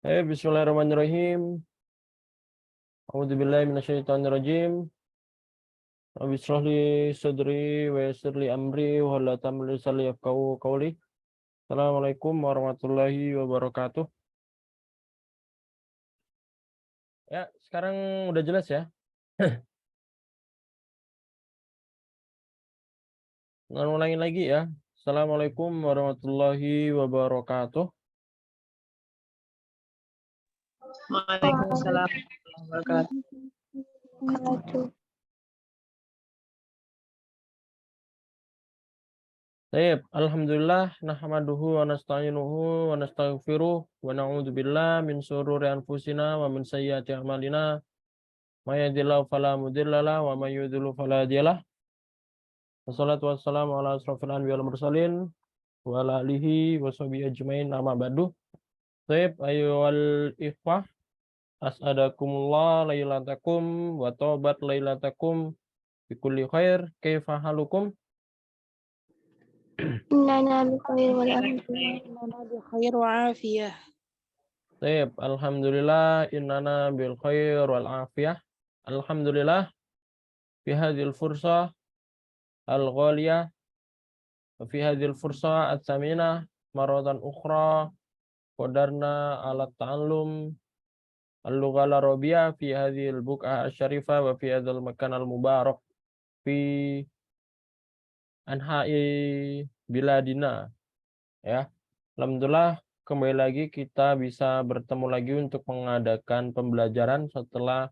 Bismillahirrahmanirrahim. A'udzubillahi minasyaitonirrajim. Rabbi shrah li sadri wa yassir li amri wa hlul 'uqdatam min lisani yafqahu qawli. Assalamualaikum warahmatullahi wabarakatuh. Ya, sekarang udah jelas ya. Ulangin lagi ya. Assalamualaikum warahmatullahi wabarakatuh. Waalaikumsalam warahmatullahi wabarakatuh. Baik, alhamdulillah nahmaduhu wa nasta'inuhu wa nastaghfiruh wa na'udzubillah min syururi anfusina wa min sayyiati a'malina. May yahdihillahu fala mudhillalah wa may yudhlil fala hadiyalah. Wassalatu wassalamu ala asrofil anbiya wal mursalin wa ala alihi wa sahbihi ajmain amma ba'du. Baik, ayyuhal ikhwah, as'adakumullah lailatakum wa taubat lailatakum bikulli khair. Kaifa halukum? Innana bi khair wal alhamdulillah. Innana bi khair wa afiyah. Baik, alhamdulillah innana bil khair wal afiyah. Alhamdulillah fi hadhil fursah al-ghaliyah wa fi hadhil fursah at-thaminah maratan ukhra qadarna ala ta'allum al-lughah al-arabiyyah fi hadhil buq'ah asy-syarifah wa fi hadzal makan al-mubarak fi anha'i biladina. Ya, alhamdulillah kembali lagi kita bisa bertemu lagi untuk mengadakan pembelajaran setelah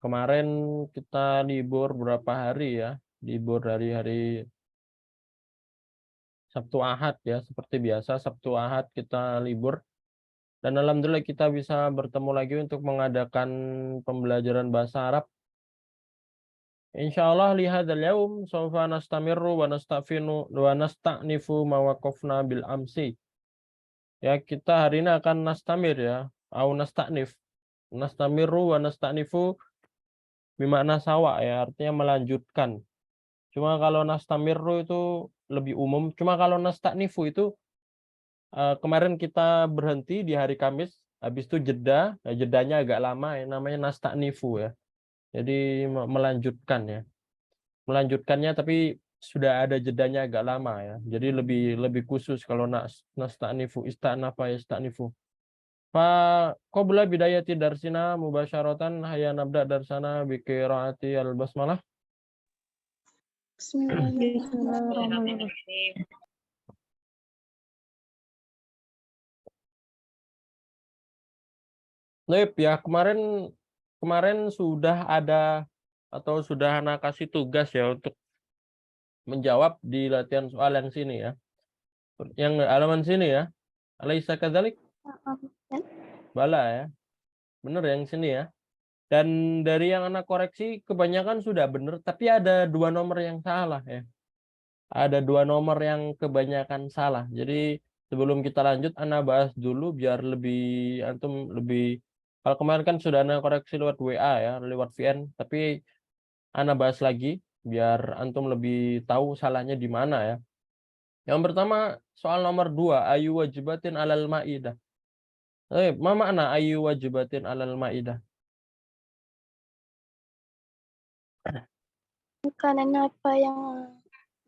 kemarin kita libur berapa hari ya, libur dari hari Sabtu Ahad ya, seperti biasa Sabtu Ahad kita libur. Dan alhamdulillah kita bisa bertemu lagi untuk mengadakan pembelajaran bahasa Arab. Insyaallah li hadzal yaum sawfa nastamirru wa nasta'finu wa nasta'nifu ma waqafna bil amsi. Ya, kita hari ini akan nastamir ya, au nasta'nif. Nastamirru wa nasta'nifu bermakna sawa ya, artinya melanjutkan. Cuma kalau nastamirru itu lebih umum. Cuma kalau nasta'nifu itu kemarin kita berhenti di hari Kamis, habis itu jeda, jedanya agak lama ya, namanya nasta'nifu ya. Jadi melanjutkan ya. Melanjutkannya tapi sudah ada jedanya agak lama ya. Jadi lebih khusus kalau nasta'nifu, ista'nafa yasta'nifu. Fa qabla bidayati darsina mubasyaratan hayya nabda darsana bi qiraati al-basmalah. Bismillahirrahmanirrahim. Baik ya, kemarin sudah ada atau sudah anak kasih tugas ya untuk menjawab di latihan soal yang sini ya. Yang halaman sini ya. Alaisa kadzalik? Bala ya. Bener yang sini ya. Dan dari yang anak koreksi kebanyakan sudah benar, tapi ada 2 nomor yang salah ya. Ada 2 nomor yang kebanyakan salah. Jadi sebelum kita lanjut, anak bahas dulu biar antum lebih. Kalau kemarin kan sudah anak koreksi lewat WA ya, lewat VN, tapi anak bahas lagi biar antum lebih tahu salahnya di mana ya. Yang pertama soal nomor 2, ayu wajibatin alal maidah. Ma makna ayu wajibatin alal maidah?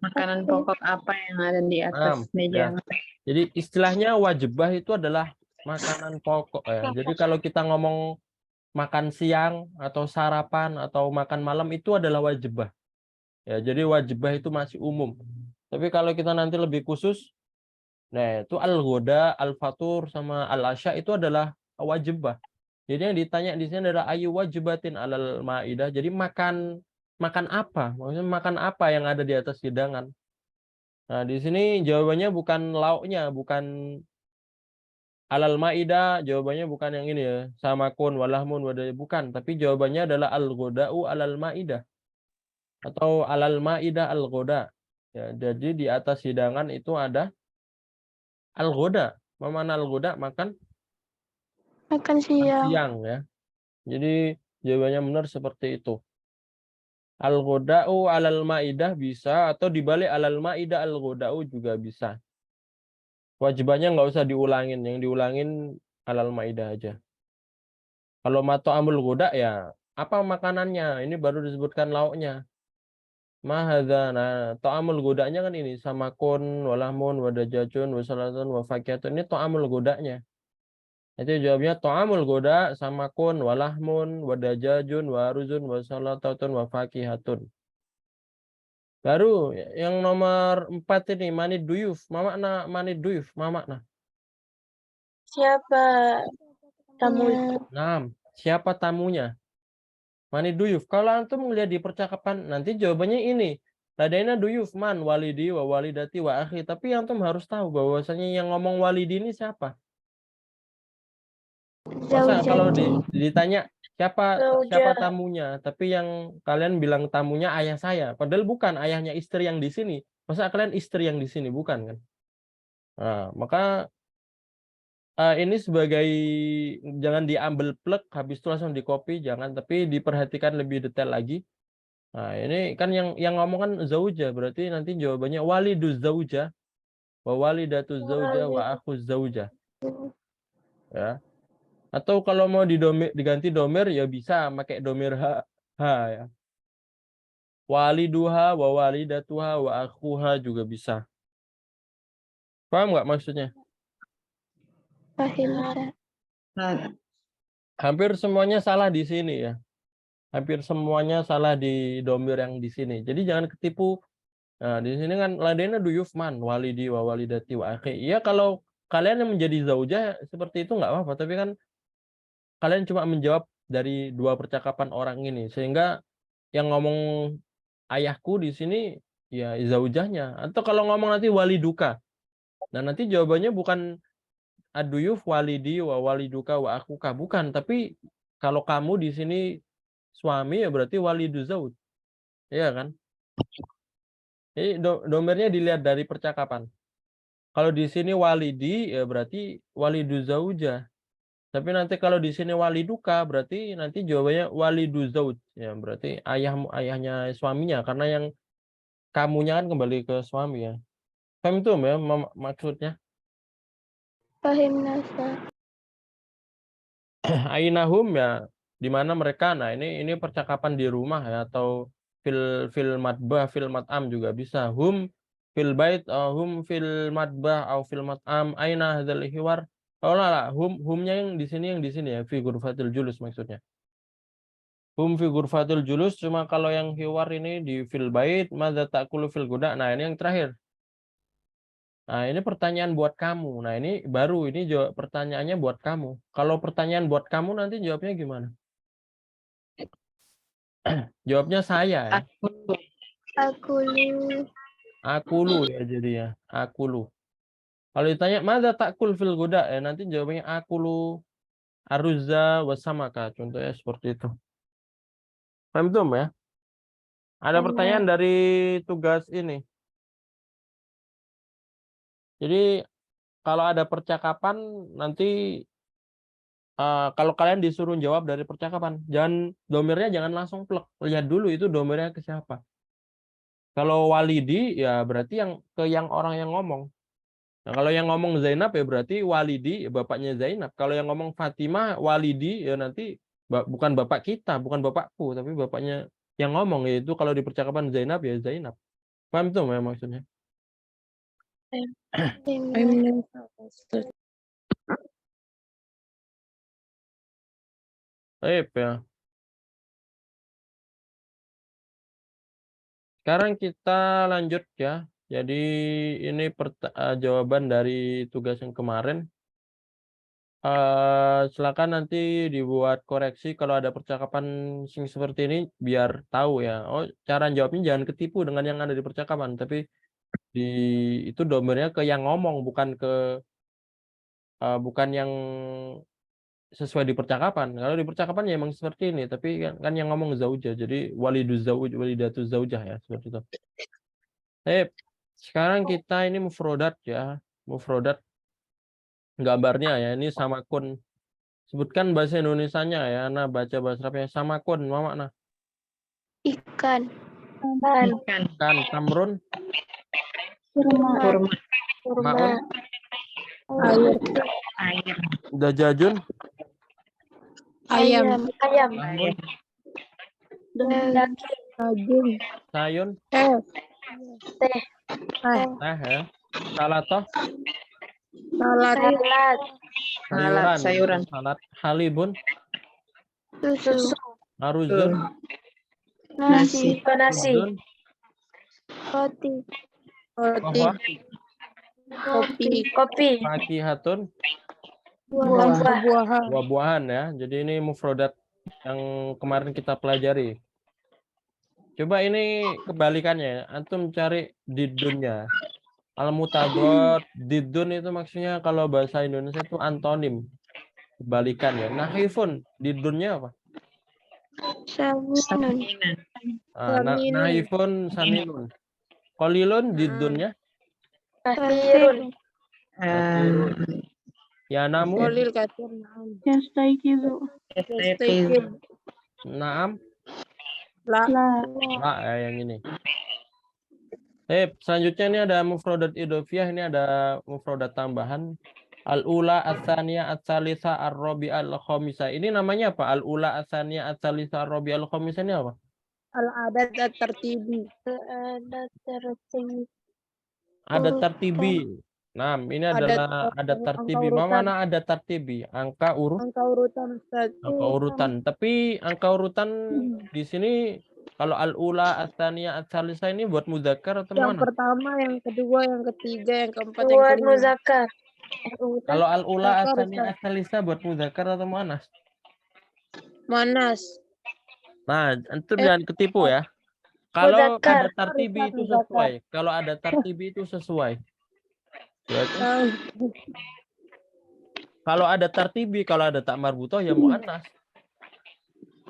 Makanan pokok apa yang ada di atas meja? Ya. Jadi istilahnya wajibah itu adalah makanan pokok ya. Jadi kalau kita ngomong makan siang atau sarapan atau makan malam itu adalah wajibah. Ya, jadi wajibah itu masih umum. Tapi kalau kita nanti lebih khusus, nah itu al-ghoda, al-fatur sama al-asya itu adalah wajibah. Jadi yang ditanya di sini adalah ayu wajibatin alal maidah. Jadi makan apa? Maksudnya makan apa yang ada di atas hidangan? Nah, di sini jawabannya bukan lauknya, bukan alal maidah, jawabannya bukan yang ini ya, samakun walahmun wadai, bukan, tapi jawabannya adalah al-ghoda'u alal maidah atau alal maidah al-ghoda. Ya, jadi di atas hidangan itu ada al-ghoda. Mana al-ghoda? Makan siang ya. Jadi jawabannya benar seperti itu. Al-ghoda'u alal maidah bisa, atau dibalik alal maidah al-ghoda'u juga bisa. Wajibannya nggak usah diulangin, yang diulangin alal maidah aja. Kalau mat'amul goda ya apa makanannya? Ini baru disebutkan lauknya. Mahadza. Nah, ta'amul godanya kan ini samakun, walahmun, wadajajun, wasalatun, wafakiyatun. Ini ta'amul godanya. Itu jawabnya ta'amul goda, samakun, walahmun, wadajajun, waruzun, wasalatatun, wafakihatun. Baru yang nomor 4 ini manid duyuf. Ma makna manid duyuf? Ma makna? Siapa tamu? Nah, siapa tamunya? Manid duyuf. Kalau antum melihat di percakapan nanti jawabannya ini. Ladaina duyuf man walidi wa walidati wa akhi. Tapi antum harus tahu bahwasanya yang ngomong walidi ini siapa? Masa kalau ditanya siapa tamunya, tapi yang kalian bilang tamunya ayah saya, padahal bukan ayahnya istri yang di sini. Masa kalian istri yang di sini bukan kan? Nah, maka ini sebagai jangan diambil plek habis itu langsung di copy, jangan, tapi diperhatikan lebih detail lagi. Nah, ini kan yang ngomong kan zauja, berarti nanti jawabannya waliduz zauja wa walidatu zauja wa akhu zauja. Ya. Atau kalau mau diganti domir ya bisa pakai domir ha ya. Waliduha wa walidatuha wa akhuha juga bisa. Paham nggak maksudnya? Paham. Hampir semuanya salah di sini ya. Hampir semuanya salah di domir yang di sini. Jadi jangan ketipu. Nah, di sini kan ladena duyufman walidi wa walidati wa akhi. Iya kalau kalian yang menjadi zauja seperti itu nggak apa-apa, tapi kan kalian cuma menjawab dari dua percakapan orang ini sehingga yang ngomong ayahku di sini ya zaujahnya, atau kalau ngomong nanti waliduka. Nah, nanti jawabannya bukan aduyuf walidi wa waliduka wa akuka, bukan, tapi kalau kamu di sini suami ya berarti walidu zauj. Iya kan? Jadi domirnya dilihat dari percakapan. Kalau di sini walidi ya berarti walidu zauja. Tapi nanti kalau di sini waliduka berarti nanti jawabannya walidu zauj. Ya berarti ayahnya suaminya, karena yang kamunya kan kembali ke suami ya. Paham itu ya maksudnya? Paham nasa. Ainahum ya di mana mereka. Nah, ini percakapan di rumah ya, atau fil matbah, fil mat'am juga bisa. Hum fil bait, hum fil matbah atau fil mat'am. Aina hadzal hiwar. Oh lah, humnya yang di sini ya, fi ghurfatil julus maksudnya. Hum fi ghurfatil julus, cuma kalau yang hiwar ini di fil bait, madza ta'kulu fil guda. Nah, ini yang terakhir. Nah, ini pertanyaan buat kamu. Nah, ini baru, ini jawab pertanyaannya buat kamu. Kalau pertanyaan buat kamu nanti jawabnya gimana? Jawabnya saya ya. Akulu ya jadi ya. Akulu. Kalau ditanya madza ta'kul fil guda ya nanti jawabannya akulu aruzza wasamaka. Contohnya seperti itu. Paham belum ya? Ada pertanyaan dari tugas ini. Jadi kalau ada percakapan nanti kalau kalian disuruh jawab dari percakapan, domirnya jangan langsung plek. Lihat dulu itu domirnya ke siapa. Kalau walidi ya berarti yang orang yang ngomong. Nah, kalau yang ngomong Zainab ya berarti walidi bapaknya Zainab. Kalau yang ngomong Fatimah walidi ya nanti bukan bapak kita, bukan bapakku, tapi bapaknya yang ngomong, yaitu kalau di percakapan Zainab ya Zainab. Paham tuh ya maksudnya? Baik ya. Sekarang kita lanjut ya. Jadi ini jawaban dari tugas yang kemarin. Silakan nanti dibuat koreksi kalau ada percakapan seperti ini biar tahu ya. Oh, cara jawabnya jangan ketipu dengan yang ada di percakapan, tapi itu domirnya ke yang ngomong, bukan yang sesuai di percakapan. Kalau di percakapan ya emang seperti ini, tapi kan yang ngomong zauja. Jadi walidatu zaujah ya, seperti itu. Sekarang kita ini mufrodat ya. Mufrodat gambarnya ya, ini samakun. Sebutkan bahasa Indonesianya ya. Nah, baca bahasa Arabnya samakun, apa makna? Ikan. Ikan, tamrun, Kurma. maun, Dajajun, Ayam. Ayam. lahmun, Daging. Daging. sayun, Teh. Teh. teh ya. Salatoh, Salad. Salad. sayuran. Salad. Halibun, Susu. aruzun, Nasi. Nasi. khubzun, Roti. qahwah, Kopi. fakihatun, Buah-buahan. buah-buahan ya. Jadi ini mufrodat yang kemarin kita pelajari. Coba ini kebalikannya. Antum cari didunnya. Al-mutadad, didun itu maksudnya kalau bahasa Indonesia itu antonim. Kebalikannya. Nahifun, didunnya apa? Saminun. Saminun. Nahifun, saminun. Qalilun, didunnya. Kathirun. Kathirun. Yanamu, Kolil kathir. Yastaikizu. naam. La. Yang ini. Selanjutnya ini ada mufrodat idhofiyah, ini ada mufrodat tambahan. Al-ula, ats-tsaniyah, ats-tsalitsah, ar-rabi'ah, al-khamisah. Ini namanya apa? Al-ula, ats-tsaniyah, ats-tsalitsah, ar-rabi'ah, al-khamisah ini apa? Al-adat at-tartibi. Ada tertibi. Nah, ini adalah ada tertibi. Mana ada tertibi? Angka urutan angka urutan. Tapi angka urutan di sini kalau al-ula, ats-tsaniyah, ats-tsalitsah ini buat muzakkar atau Yang mana? pertama, yang kedua, yang ketiga, yang keempat, yang Buat kelima. muzakkar. Kalau al-ula, Muzakkar, ats-tsaniyah, ats-tsalitsah buat muzakkar atau muannas? Manas. Nah, antum jangan ketipu ya. Kalau Muzakkar. ada tartibi itu sesuai. Kalau ada tartibi itu sesuai. Berarti kalau ada tartibi, kalau ada tak marbutoh ya muannas.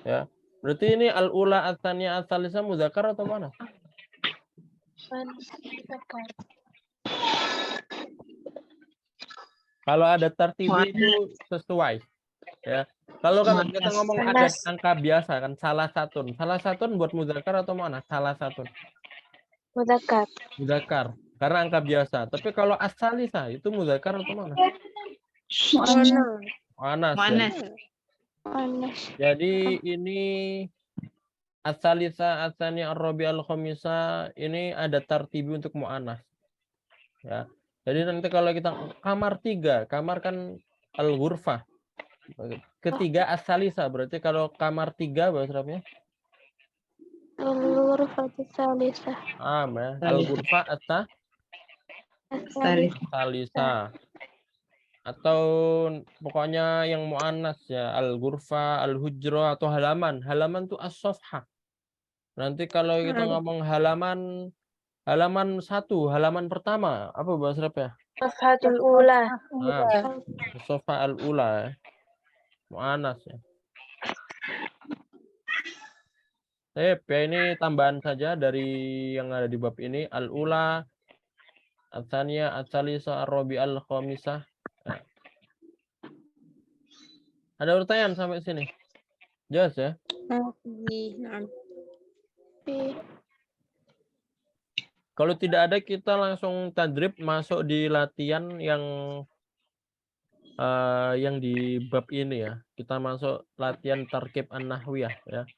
Ya. Berarti ini al-ula, ats-tsaniyah, ats-tsalitsah muzakkar atau mana? Kalau ada tartibi itu sesuai. Ya. Kalau kan kita ngomong ada angka biasa kan salah satu buat muzakkar atau mana? Salah satu. Muzakkar. Muzakkar karena angka biasa. Tapi kalau as-salisah itu muzakkar atau mana? Muannas. Jadi ini as-salisah, ats-tsaniyah, ar-rabi'ah, al-khamisah ini ada tartibi untuk muannas. Ya. Jadi nanti kalau kita kamar 3, kamar kan al-ghurfah. Ketiga as-salisah, berarti kalau kamar 3 bahasa Arabnya? Al-ghurfatu salisah. Ya. Al-ghurfah as-salisah. Atau pokoknya yang muannas ya, al-ghurfah, al-hujrah atau halaman. Halaman tuh as-safhah. Nanti kalau kita ngomong halaman 1, halaman pertama, apa bahasa Arabnya? Safhatul ula. As-safhah al-ula ya. Muannas ya. Ya ini tambahan saja dari yang ada di bab ini. Al-ula, ats-tsaniyah, ats-tsalitsah, ar-rabi'ah, al-khamisah. Ya. Ada pertanyaan sampai sini? Jelas ya? Kalau tidak ada kita langsung tadrib masuk di latihan yang di bab ini ya. Kita masuk latihan tarkib an-nahwiyah ya.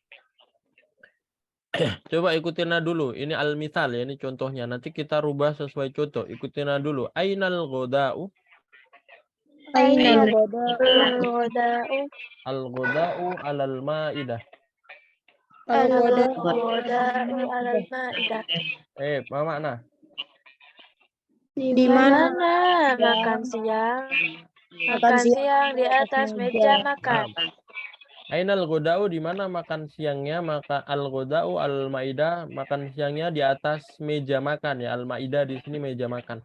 Coba ikutin dulu. Ini al-mithal ya, ini contohnya. Nanti kita rubah sesuai contoh. Ikutin dulu. Ainal ghoda'u? Ainal ghoda'u? Al-ghoda'u alal ma'idah. Al-ghoda'u alal ma'idah. Apa makna? Di mana makan siang? Makan siang di atas meja makan. Ainal ghoda'u, di mana makan siangnya? Maka al-ghoda'u al-ma'idah, makan siangnya di atas meja makan ya. Al-ma'idah di sini meja makan.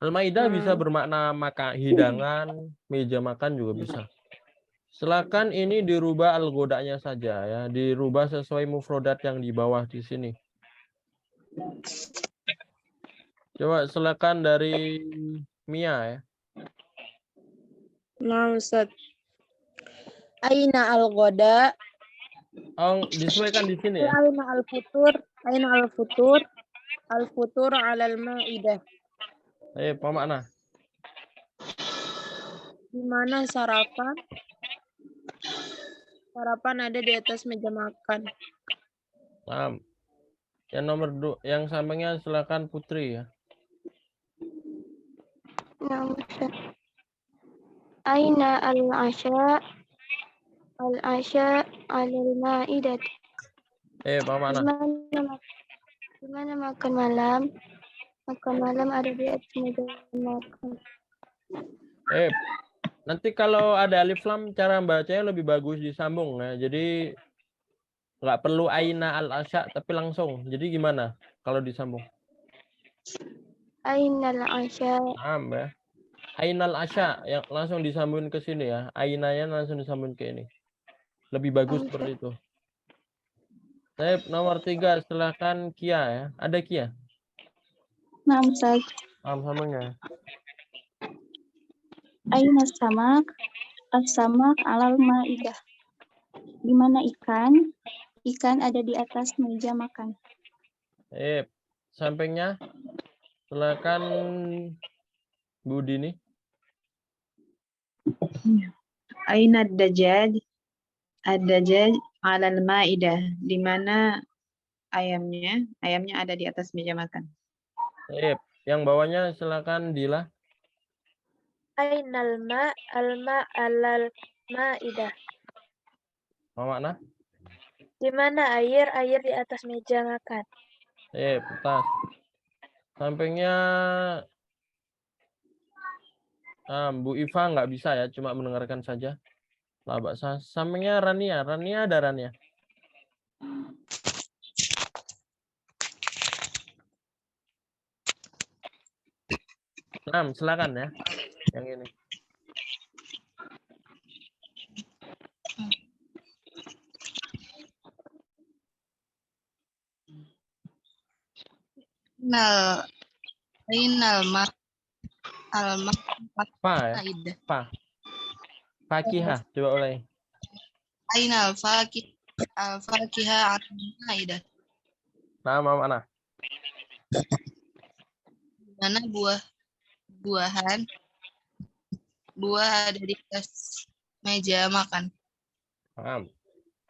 Al-ma'idah bisa bermakna makan hidangan, meja makan juga bisa. Silakan ini dirubah al-ghoda'nya saja ya, dirubah sesuai mufrodat yang di bawah di sini. Coba silakan dari Mia ya. Nah, Ustaz. Aina al-ghoda? Oh, disesuaikan di sini ya. Aina al-futur? Aina al-futur? Al-futur alal ma'idah. Apa makna? Di mana sarapan? Sarapan ada di atas meja makan. Nah, yang nomor yang sampingnya silakan Putri ya. نعم. أين العشاء؟ العشاء على المائدة. Mama Di Ana. mana makan malam? Makan malam ada di atas meja makan. Nanti kalau ada alif lam cara bacanya lebih bagus disambung ya. Jadi nggak perlu aina al asya tapi langsung. Jadi gimana kalau disambung? Ainal asya. Ya. Ainal asya yang langsung disambungin ke sini ya. Ainanya langsung disambungin ke ini. Lebih bagus seperti itu. Nomor 3 silakan Kia ya. Ada Kia? Naam, Ustaz. Sambungnya. Aina samak? As-samak alal ma'idah. Di mana ikan? Ikan ada di atas meja makan. Sampingnya silakan Bu Dini. Aina ad-dajjaj? Ad-dajjaj 'alal ma'idah. Di mana ayamnya? Ayamnya ada di atas meja makan. Yang bawahnya silakan Dila. Ainal ma alma alal ma'idah. Mama Ana. Di mana air di atas meja makan. Petas. Sampingnya Bu Iva nggak bisa ya, cuma mendengarkan saja. Sampingnya Rania. Rania ada Rania. Silakan ya. Yang ini. Ainal ma alma Pa ya? Fakihah, coba ulangi. Ainal fakihah 'alal ma'idah. Mama Ana. Mana buah ada di atas meja makan.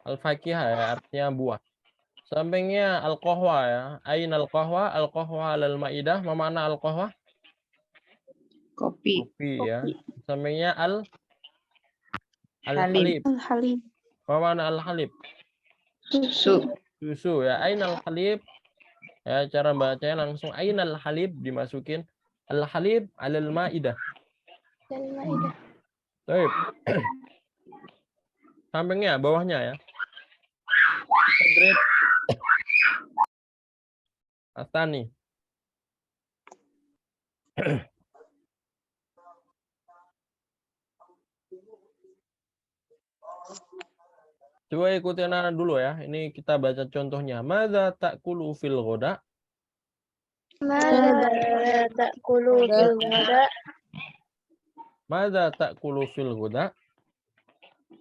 Al-fakihah ya, artinya buah. Sampingnya al-qahwa ya. Ain al-qahwa? Al-qahwa alal ma'idah. Ma makna al-qahwa? Kopi. Kopi ya. Sampingnya Halim. al-halib. Al-halib. Ma makna al-halib? Susu ya. Ain al-halib? Ya, cara bacanya langsung ain al-halib dimasukin. Al-halib alal ma'idah. Baik. Sampingnya, bawahnya ya. Grade Astani. Coba ikutin anak dulu ya. Ini kita baca contohnya. Madza ta'kulu fil ghoda? Mada ta'kulu fil ghada? Madza ta'kulu fil ghoda?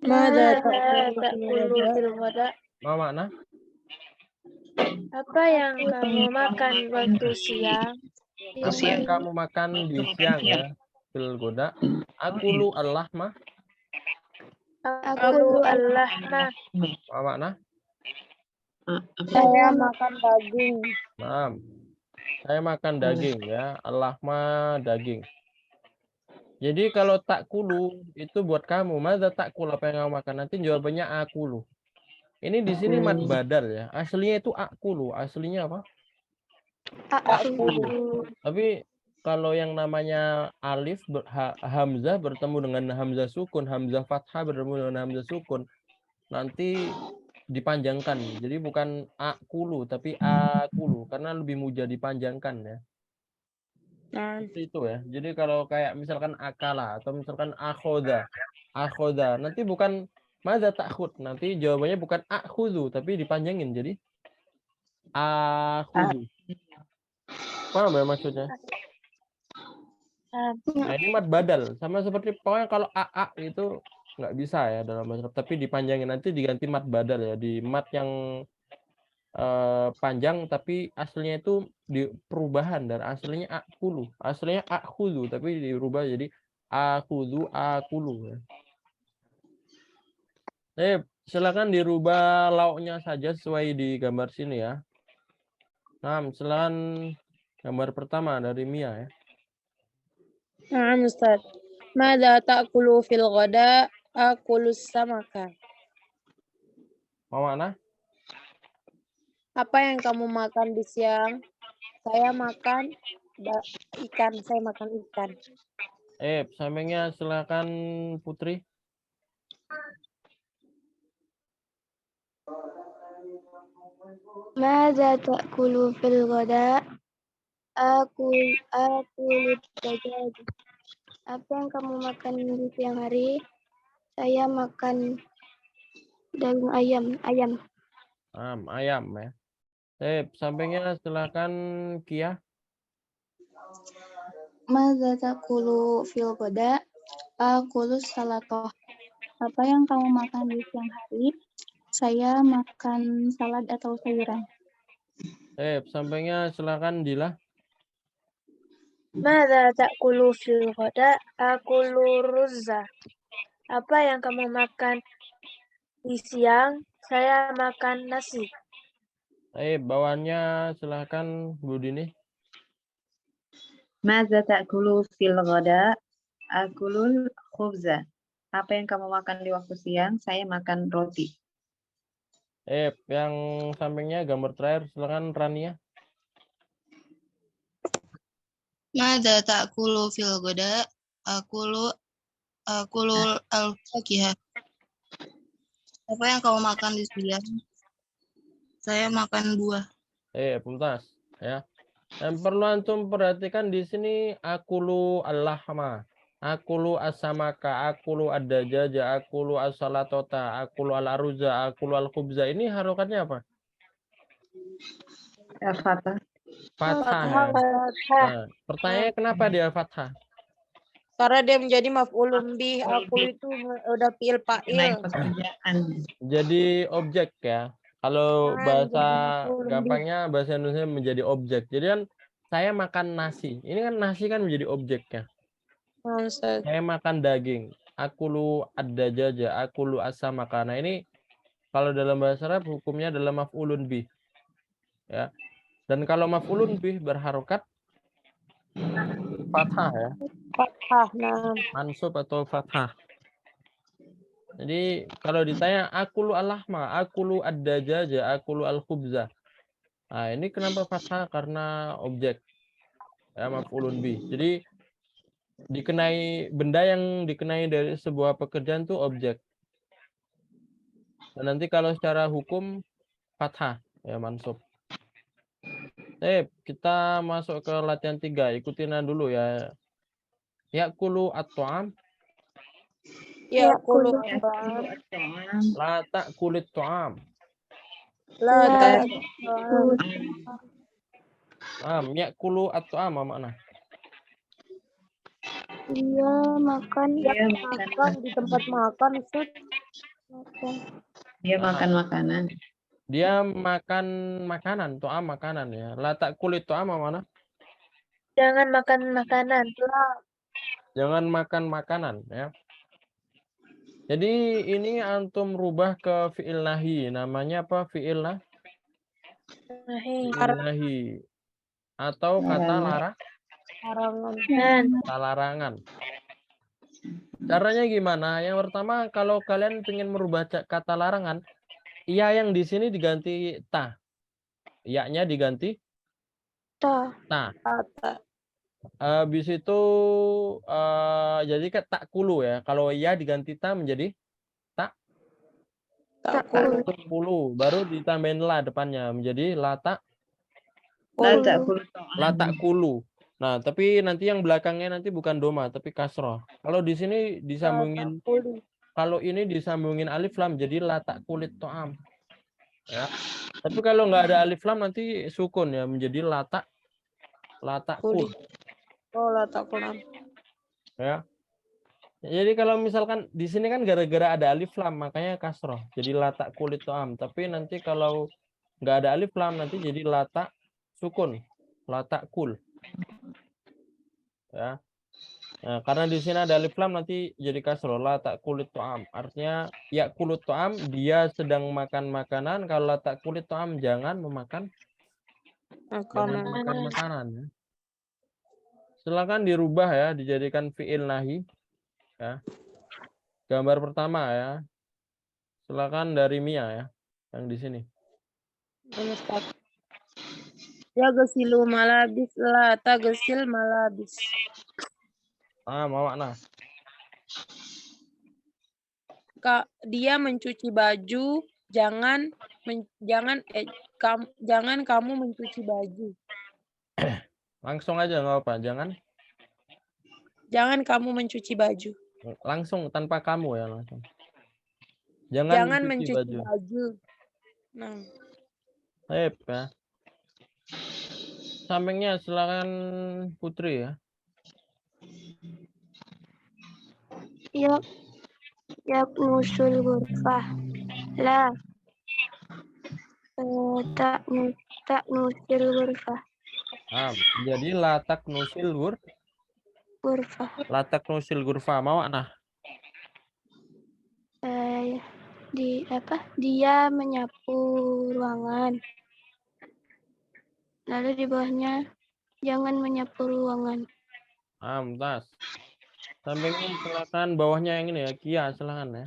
Mada ta'kulu fil ghada? Ma makna? Apa yang kamu makan waktu siang? Apa yang kamu makan di siang ya? Fil ghoda. Akulu al-lahma. Akulu al-lahma. Ma makna? Saya makan daging. Nah, saya makan daging ya. Al-lahma daging. Jadi kalau takulu itu buat kamu. Madza takul, apa yang kamu makan? Nanti jawabannya akulu. Ini di sini mad badal ya. Aslinya itu akulu. Aslinya apa? Akulu. Tapi kalau yang namanya alif hamzah bertemu dengan hamzah sukun, hamzah fathah bertemu dengan hamzah sukun, nanti dipanjangkan. Jadi bukan akulu tapi akulu karena lebih mudah dipanjangkan ya. Seperti itu ya. Jadi kalau kayak misalkan akala atau misalkan akhoda, nanti bukan madza ta'khud, nanti jawabannya bukan akhudzu tapi dipanjangin jadi akhudzu. Paham ya maksudnya? Nah, ini mad badal sama seperti pokoknya kalau aa itu nggak bisa ya dalam bahasa Arab, tapi dipanjangin nanti diganti mad badal ya, di mad yang panjang tapi aslinya itu di perubahan dan aslinya akulu, aslinya akhudu tapi dirubah jadi Akhudhu, akulu. Silakan dirubah lauknya saja sesuai di gambar sini ya. Nah, silakan gambar pertama dari Mia ya. نعم أستاذ. ماذا تأكل في الغداء؟ آكل السمك. Mau mana? Apa yang kamu makan di siang? Saya makan ikan. Saya makan ikan. Sampingnya silakan Putri. ماذا تأكل في الغداء؟ آكل الدجاج. Apa yang kamu makan di siang hari? Saya makan daging ayam. Ayam ya. Sampingnya silakan Kia. Madza ta'kulu fil ghada? Akulu salatoh. Apa yang kamu makan di siang hari? Saya makan salad atau sayuran. Sampingnya silakan Dila. Mada ta'kulu fil ghada? Akulu ruzza. Apa yang kamu makan di siang? Saya makan nasi. Bawaannya silakan Bu Dini. Madza ta'kulu fil ghada? Akulul khubza. Apa yang kamu makan di waktu siang? Saya makan roti. Yang sampingnya gambar terakhir silakan Rania. Mada ta'kulu fil ghada? Akulu al-fakihah. Apa yang kamu makan di siang? Saya makan buah. Puntas ya. Yang perlu antum perhatikan di sini akulu al-lahma, akulu as-samaka, akulu ad-dajaja, akulu as-salatota, akulu al-aruza, akulu al-khubza. Ini harokatnya apa? Fathah. Fathah ya. Nah, pertanyaannya kenapa dia fathah? Karena dia menjadi maf'ulun bih. Akul itu udah fi'il Naik fa'il. pekerjaan. Jadi objek ya. Kalau Nah, bahasa menjadi maf'ulun bih. gampangnya bahasa Indonesia menjadi objek. Jadi kan saya makan nasi. Ini kan nasi kan menjadi objeknya. Nah, Ustaz. Saya makan daging. Akulu ad-dajaja, akulu as-samaka. Nah, ini kalau dalam bahasa Arab hukumnya adalah maf'ulun bih. Ya. Dan kalau maf'ulun bih berharokat fathah ya. Fathah. Nah. Mansub atau fathah. Jadi kalau ditanya akulu al-lahma, akulu ad-dajaja, akulu al-khubza. Nah, ini kenapa fathah? Karena objek. Ya, maf'ulun bih. Jadi benda yang dikenai dari sebuah pekerjaan itu objek. Dan nanti kalau secara hukum fathah ya mansub. Kita masuk ke latihan 3. Ikutin dulu ya. Ya'kulu at-ta'am. Ya'kulu La ta'kulit ta'am. La Ya'kulu at-ta'am apa makna? Dia makan di tempat makan, Ustaz. Dia makan makanan. Dia makan makanan, ta'am makanan ya. La ta'kulit ta'am apa makna? Jangan makan makanan. Jangan makan makanan ya. Jadi ini antum rubah ke fi'il nahi. Namanya apa? Fi'il nahi. Atau kata larangan. Caranya gimana? Yang pertama, kalau kalian ingin merubah kata larangan, iya yang di sini diganti ta. Iya-nya diganti ta. Habis itu jadi tak kulu ya. Kalau iya diganti ta menjadi tak kulu. Baru ditambahin la depannya menjadi la tak kulu. Nah, tapi nanti yang belakangnya nanti bukan doma tapi kasroh. Kalau di sini disambungin, kalau ini disambungin alif lam jadi la tak kulit to'am. Ya. Tapi kalau nggak ada alif lam nanti sukun ya menjadi la tak kul. Oh, la ta'kul. Ya. Jadi kalau misalkan di sini kan gara-gara ada alif lam makanya kasroh jadi la tak kulit to'am. Tapi nanti kalau nggak ada alif lam nanti jadi la tak sukun, la tak kul. Ya. Nah, karena di sini ada alif lam nanti jadi kasroh. La takulit to'am. Artinya ya kulit to'am, dia sedang makan makanan. Kalau la takulit to'am, jangan memakan Makanan. makanan. Ya. Silakan dirubah ya, dijadikan fi'il nahi. Ya. Gambar pertama ya. Silakan dari Mia ya, yang di sini. Ya gesilu malabis la tagesil malabis. Mawakna. Dia mencuci baju, jangan kamu mencuci baju. Langsung aja nggak apa, Jangan kamu mencuci baju. langsung tanpa kamu ya langsung. Jangan mencuci baju. Nah, Baik ya. Sampingnya silakan Putri ya. Yaknusul ghurfah. La taknusil ghurfah. Jadi latak nusil Ghurfah. latak nusil gurfa mau nah. Dia menyapu ruangan. Lalu di bawahnya jangan menyapu ruangan. Tas. Sampingnya silakan, bawahnya yang ini ya, Kia silakan ya.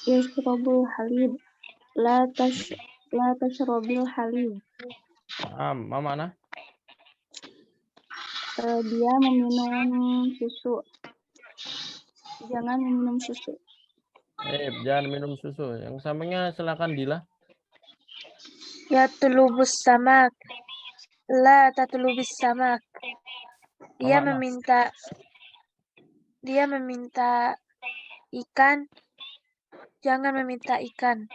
Yashrabul halib. La tashrabil halib. Mama nah. Dia meminum susu. Jangan meminum susu. Jangan minum susu. Yang sampingnya silakan Dila. Yatlubus samak. La tatlubis samak. Dia Mama, meminta ikan. Jangan meminta ikan.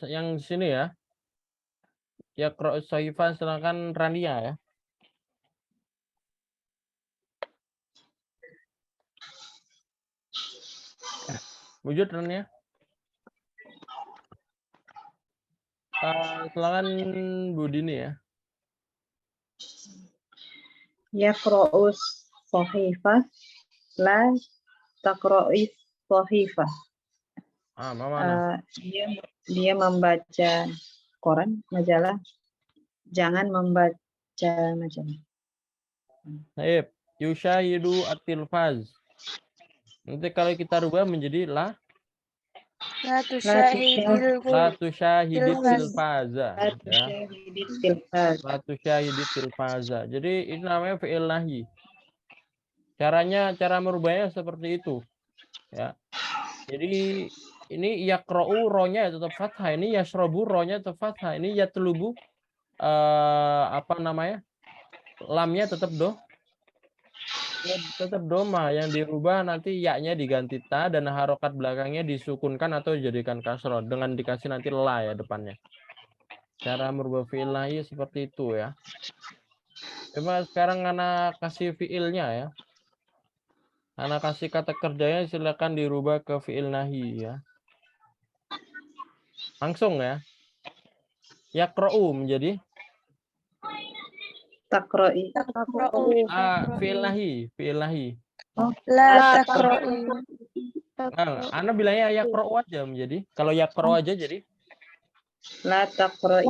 Yang sini ya. Yaqra'us Sohifah silakan Rania ya. Wujud Rania. Silakan Bu Dini ya. Yaqra'us Sohifah. La taqra'is Sohifah. Mama. Dia membaca koran, majalah. Jangan membaca majalah. Yushahidu at-tilfaz. Nanti kalau kita rubah menjadi la tusyahidit tilfaza. La tusyahidit tilfaza. Jadi ini namanya fi'il nahi. Cara merubahnya seperti itu. Ya. Jadi ini yaqra'u ro-nya tetap fathah, ini yashrabu ro-nya tetap fathah, ini yatlubu lamnya tetap doma, yang dirubah nanti ya-nya diganti ta dan harokat belakangnya disukunkan atau dijadikan kasroh dengan dikasih nanti la ya depannya. Cara merubah fi'il nahi seperti itu ya. Coba sekarang anak kasih fi'ilnya ya. Anak kasih kata kerjanya, silakan dirubah ke fi'il nahi ya. Langsung ya. Yaqra'u menjadi Taqra'i. fi'il nahi. La taqra'i. Ana bilangnya yaqra'u aja menjadi. Kalau yaqra'u aja jadi La taqra'i.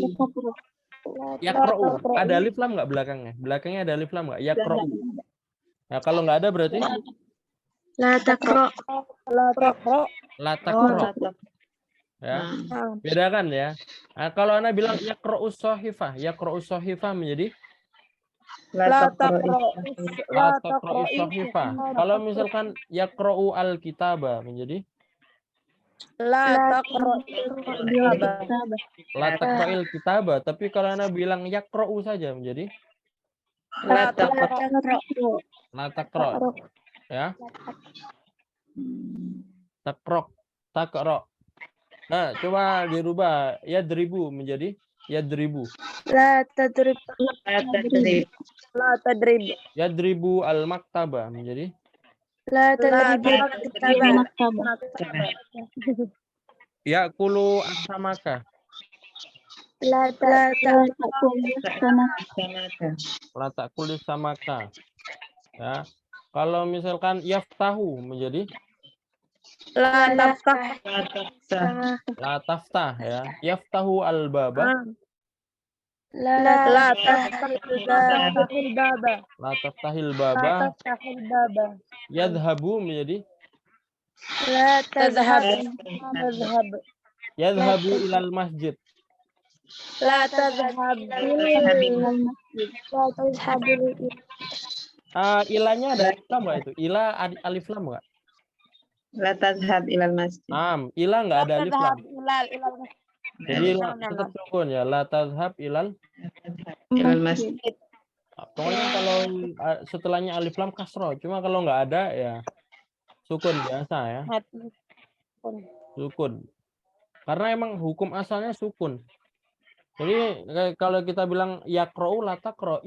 yaqra'u. Ada alif lam nggak belakangnya? Belakangnya ada alif lam nggak? Yaqra'u. Nah, kalau nggak ada berarti La taqra'. la taqra'. Ya. Bedakan ya. Nah, kalau Ana bilang yaqra'us sohifah menjadi La taqra'us sohifah. Kalau misalkan yaqra'u al-kitaba menjadi la taqra'il kitaba. Tapi kalau Ana bilang yaqra'u saja menjadi La taqra'. la taqra'. Ya. Taqra'. Nah, coba dirubah yadribu menjadi yadribu. La tadrib. La tadrib. Yadribu al-maktaba menjadi La tadrib. yaqulu as-samaka. La La ta'kul samaka. Samaka. La ta'kul samaka. Ya. Kalau misalkan yaftahu menjadi La taftah. La taftah. la taftah ya. Yaftahu al-baba. La La taftahil taftahil baba. La taftahil La baba. taftahil baba. Yadhabu menjadi La Tazhab. tazhab. Tazhab. yadhabu ilal masjid. La tazhabil. La tazhabil Ilahnya ada alif lam nggak itu? Ilah alif lam nggak? La tazhab ilal masjid. Ilah nggak ada alif lam. Ilal Jadi tetap sukun ya. La tazhab ilal. Ilal masjid. Pokoknya kalau setelahnya alif lam kasroh. Cuma kalau nggak ada ya sukun biasa ya. Sukun. Karena emang hukum asalnya sukun. Jadi kalau kita bilang yakrou la takro,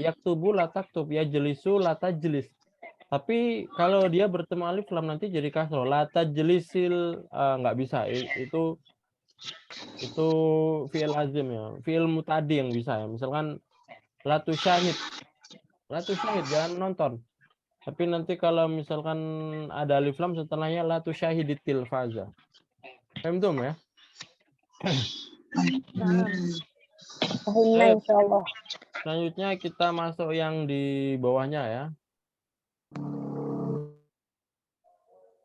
yaktubu la taktub, yajlisu la tajlis. Tapi kalau dia bertemu alif lam nanti jadi kasroh. La tajlisil nggak bisa. Itu fi'il lazim ya. Fi'il mutadi yang bisa ya. Misalkan la tusyahid. La tusyahid jangan nonton. Tapi nanti kalau misalkan ada alif lam setelahnya la tusyahidit tilfaza. Paham tuh ya? Nah, insyaallah. Selanjutnya kita masuk yang di bawahnya ya.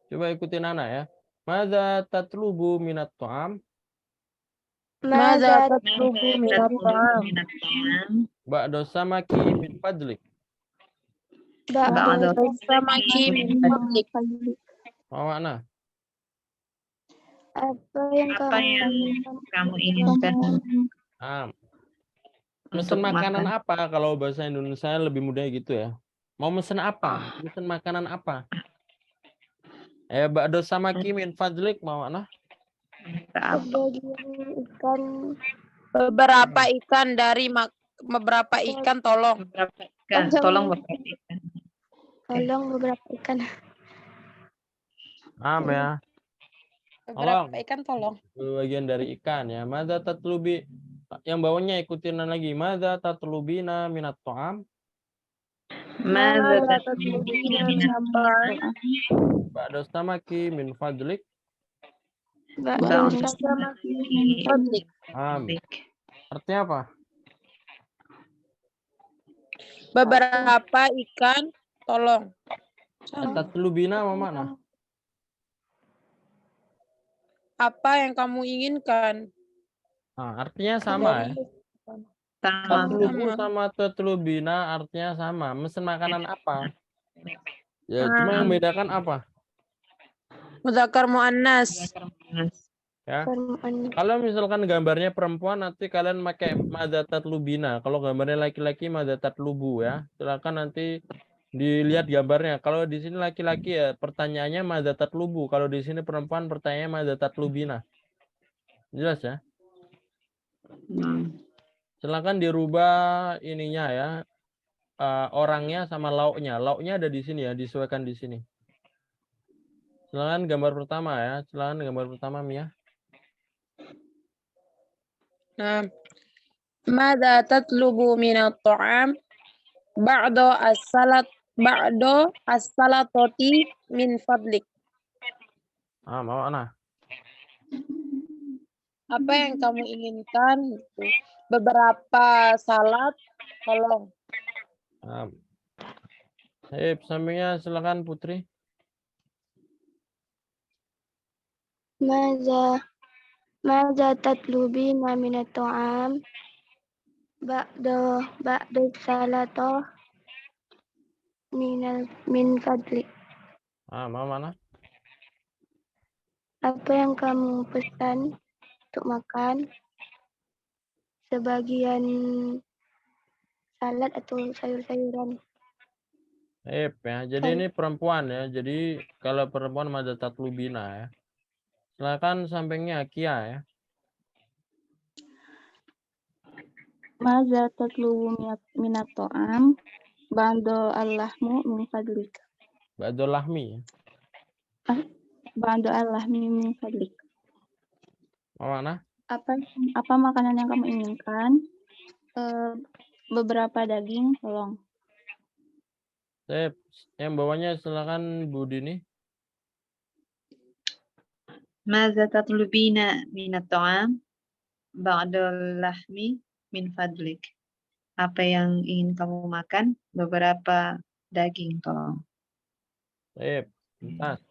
Coba ikutin Nana ya. Madza tatlubu minat ta'am? Madza tatlubu minat ta'am? Ba'da samaki min fadlik. ba'da Samaki min fadlik. Apa makna? Apa yang Apa yang kamu inginkan Mesen untuk makanan makan? apa kalau bahasa Indonesia lebih mudah gitu ya. Mau mesen apa? Mesen makanan apa? Ba'da samaki min fadlik mau makna? sebagian ikan Beberapa ikan dari beberapa ikan tolong. Beberapa ikan. Tolong beberapa ikan. tolong beberapa ikan Ya. Beberapa ikan tolong. Bagian dari ikan ya. Madza tatlubi, yang bawahnya ikutin lagi. Madza tatlubina minat ta'am? Madza tatlubina minat ta'am? Ba'da samaki min fadlik. ba'da Fadlik. Artinya apa? Beberapa ikan tolong. Tatlubina apa makna? Apa yang kamu inginkan? Artinya sama ya. Sama. Tatlubu sama tatlubina artinya sama. Mesen makanan apa? Ya, cuma yang membedakan apa? Muzakkar muannas. Ya. Kalau misalkan gambarnya perempuan nanti kalian pakai madza tatlubina. Kalau gambarnya laki-laki madza tatlubu ya. Silakan nanti dilihat gambarnya. Kalau di sini laki-laki ya pertanyaannya madza tatlubu. Kalau di sini perempuan pertanyaannya madza tatlubina. Jelas ya? Silakan dirubah ininya ya. Orangnya sama lauknya. Lauknya ada di sini ya, disesuaikan di sini. Silakan gambar pertama ya. Silakan gambar pertama Mia. Nah, madza tatlubu minat ta'am? Ba'da as-salatati min fadlik. Mau mana? Apa yang kamu inginkan? Beberapa salat tolong. Sampingnya silakan Putri. Madza tatlubina minat ta'am ba'da salatah min fadlik. Mau mana? Apa yang kamu pesan untuk makan? Sebagian salad atau sayur-sayuran. Ya. Jadi ini perempuan ya. Jadi kalau perempuan madza tatlubina ya. Silakan sampingnya Kia ya. Madza tatlubu minat ta'am ba'da al-lahmu min fadlik. Ba'da lahmi ya. Ba'da al-lahmi min fadlik. Mana? Apa makanan yang kamu inginkan? Beberapa daging, tolong. Sip. Yang bawahnya silakan Bu Dini. ماذا تطلبين من الطعام بعد اللحم من فضلك. Apa yang ingin kamu makan? Beberapa daging, tolong. Sip. Tuntas.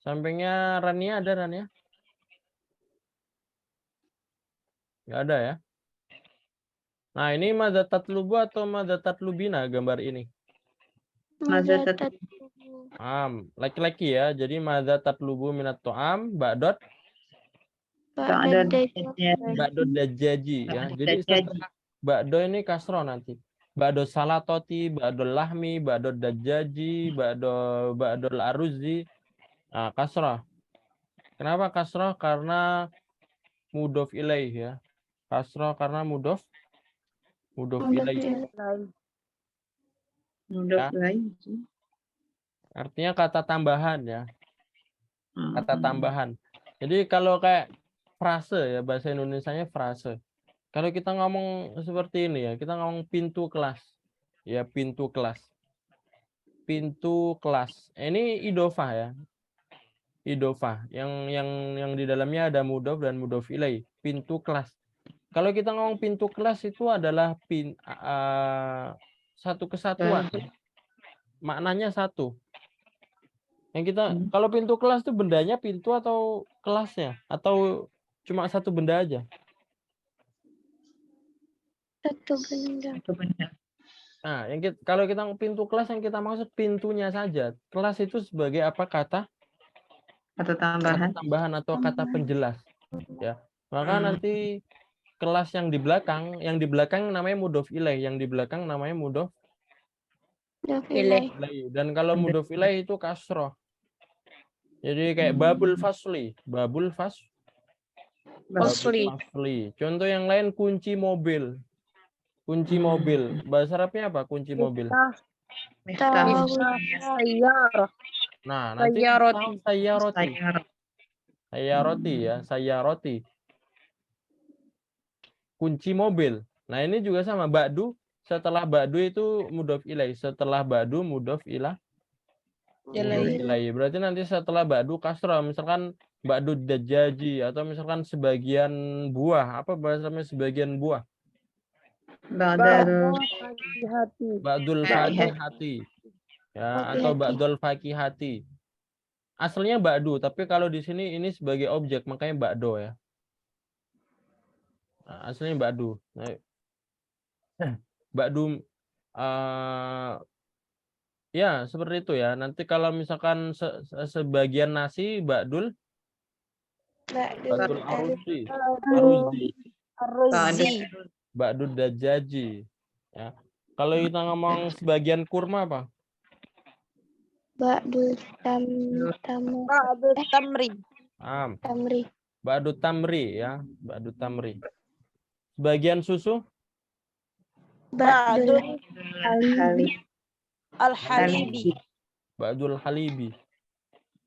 Sampingnya Rania ada Rania? Nggak ada ya? Nah, ini madza tatlubu atau madza tatlubina gambar ini? Madza Madza Laki-laki ya. Jadi madza tatlubu minat to'am, ba'dot ba'da ba'dot dajaji ya. Jadi setelah ba'do ini kasro nanti. Ba'do salatoti, ba'do lahmi, ba'do dajaji, ba'do aruzi. Nah, kasro. Kenapa kasro? Karena mudof ilaih ya. Kasro karena mudof ilaih. Mudof ilaih. Artinya kata tambahan ya. Kata Hmm. tambahan. Jadi kalau kayak frase ya, bahasa Indonesianya frase. Kalau kita ngomong seperti ini ya, kita ngomong pintu kelas. Ya, pintu kelas. Pintu kelas. Ini idofah ya. Idofah yang di dalamnya ada mudof dan mudof ilaih. Pintu kelas. Kalau kita ngomong pintu kelas itu adalah satu kesatuan. Maknanya satu. Yang kita kalau pintu kelas itu bendanya pintu atau kelasnya atau cuma satu benda aja? satu benda. Nah, kalau kita pintu kelas yang kita maksud pintunya saja. Kelas itu sebagai apa kata? Kata Kata tambahan atau kata penjelas. Ya. Maka nanti kelas yang di belakang namanya mudof ilaih, yang di belakang namanya mudof Ilaih. ilaih. Dan kalau mudof ilaih itu kasroh. Jadi kayak babul fasli. Contoh yang lain kunci mobil. Kunci mobil. Bahasa Arabnya apa kunci mobil? Nah, nanti sayyaroti ya, sayyaroti. Kunci mobil. Nah, ini juga sama ba'du. Setelah ba'du itu mudhof ilaih. Setelah ba'du mudhof ilaih. Berarti nanti setelah ba'du kasrah, misalkan ba'du dajaji atau misalkan sebagian buah, apa bahasanya sebagian buah? Ba'dul fakihati. Ya, atau ba'dul fakihati. Aslinya ba'du, tapi kalau di sini ini sebagai objek, makanya ba'do ya. Nah, aslinya ba'du. Nah, ba'du ya, seperti itu ya. Nanti kalau misalkan sebagian nasi ba'dul aruzi. Ba'dul dajaji. Ya. Kalau kita ngomong sebagian kurma apa? Ba'dul tamri. Ba'dul tamri ya, ba'dul tamri. Sebagian susu? Ba'dul Al-Halibi. Ba'dul halibi.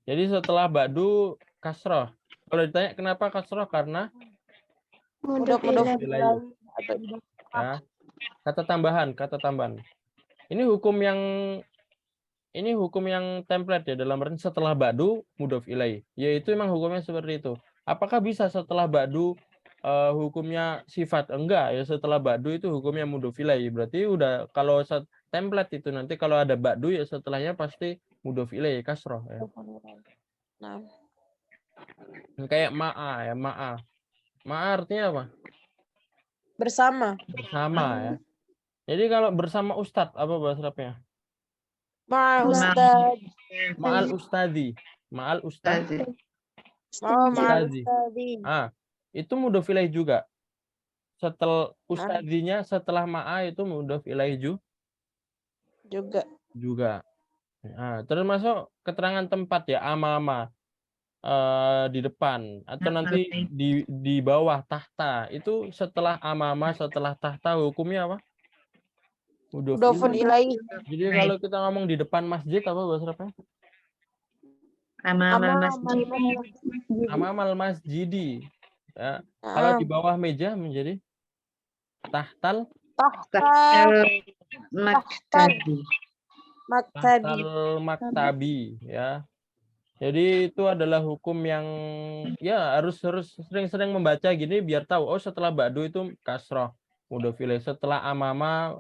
Jadi setelah ba'du kasroh. Kalau ditanya kenapa kasroh? Karena mudhof ilaih. Ya. Kata tambahan. Ini hukum yang template ya, dalam arti setelah ba'du mudhof ilaih. Yaitu memang hukumnya seperti itu. Apakah bisa setelah ba'du hukumnya sifat? Enggak ya, setelah ba'du itu hukumnya mudhof ilaih. Berarti udah kalau template itu nanti kalau ada ba'du ya setelahnya pasti mudhof ilaih kasroh ya. Nah, Kayak ma'a ya, ma'a. Ma'a artinya apa? bersama. Bersama ya. Jadi kalau bersama ustadz apa bahasa Arabnya? Ma'al ustadi. Ma'al ustadi. Itu mudhof ilaih juga. Setelah ustadinya setelah ma'a itu mudhof ilaih juga. Nah, termasuk keterangan tempat ya, amama di depan atau nanti di bawah tahta. Itu setelah amama, setelah tahta hukumnya apa? Mudhof ilaih. Jadi kalau kita ngomong di depan masjid apa bahasa Arabnya? Amamal masjidi. Ya. Kalau di Naam. bawah meja menjadi tahtal Tahta maktabi. maktabi. maktabi ya. Jadi itu adalah hukum yang ya harus sering-sering membaca gini biar tahu oh setelah ba'du itu kasroh mudhof ilaih, setelah amama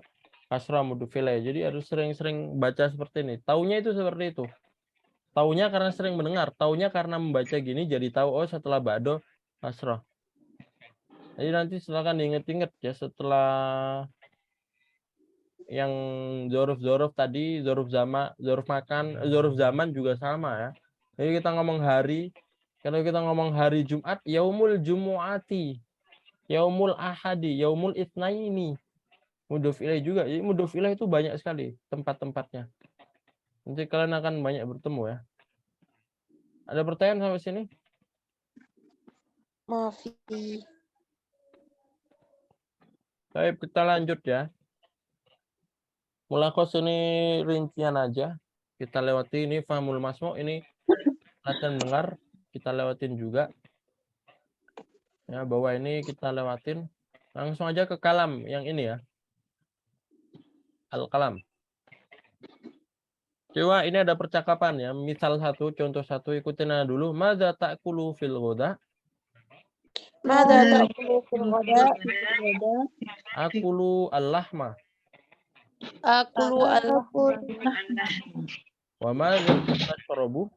kasroh mudhof ilaih. Jadi harus sering-sering baca seperti ini. Taunya itu seperti itu. Taunya karena sering mendengar, taunya karena membaca gini jadi tahu oh setelah ba'du kasroh. Jadi nanti silakan diinget-inget ya setelah yang zorof tadi, zorof makan, zorof zaman juga sama ya. Jadi kita ngomong hari, kalau kita ngomong hari Jumat, yaumul jumu'ati, yaumul ahadi, yaumul itsnaini. Mudhof ilaih juga. Jadi mudhof ilaih itu banyak sekali tempat-tempatnya. Nanti kalian akan banyak bertemu ya. Ada pertanyaan sampai sini? Maafi. Baik, kita lanjut ya. Mulakos ini rincian aja. Kita lewati ini fahmul masmu, ini latihan dengar, kita lewatin juga. Ya, bawah ini kita lewatin. Langsung aja ke kalam yang ini ya. Al-kalam. Coba ini ada percakapan ya. Misal satu, contoh satu, ikutin aja dulu. Madza ta'kulu fil ghoda? Mada ta'kulu fil ghada? Akulu al-lahma. Akulu al-lahma. Wa madza tashrabu?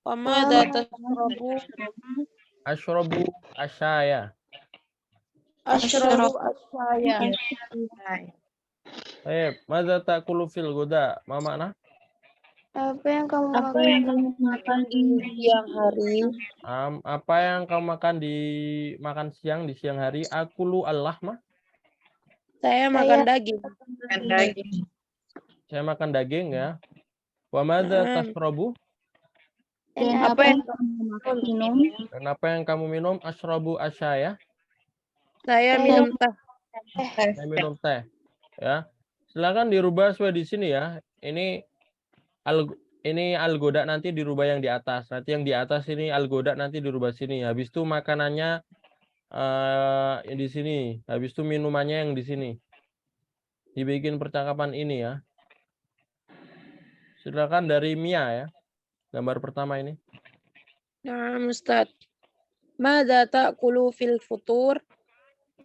Wa mada tashrabu? Ashrabu asyaya. Ashrabu asyaya. Madza ta'kulu fil ghoda? Ma makna? Apa yang kamu makan di Siang hari. Apa yang kamu makan siang di siang hari? Akulu al-lahma. Saya makan daging. Makan daging. Saya makan daging ya. Wa madza tashrabu? Dan Apa yang minum? Dan apa yang kamu minum? Ashrabu asyaya. saya minum teh? Saya minum teh. Ya. Silakan dirubah sesuai di sini ya. Ini al-ghoda nanti dirubah yang di atas. Nanti yang di atas ini al-ghoda nanti dirubah sini. Habis itu makanannya yang di sini. Habis itu minumannya yang di sini. Dibikin percakapan ini ya. Silakan dari Mia ya. Gambar pertama ini. Nah, Ustaz. Mada ta'kulu fil futur?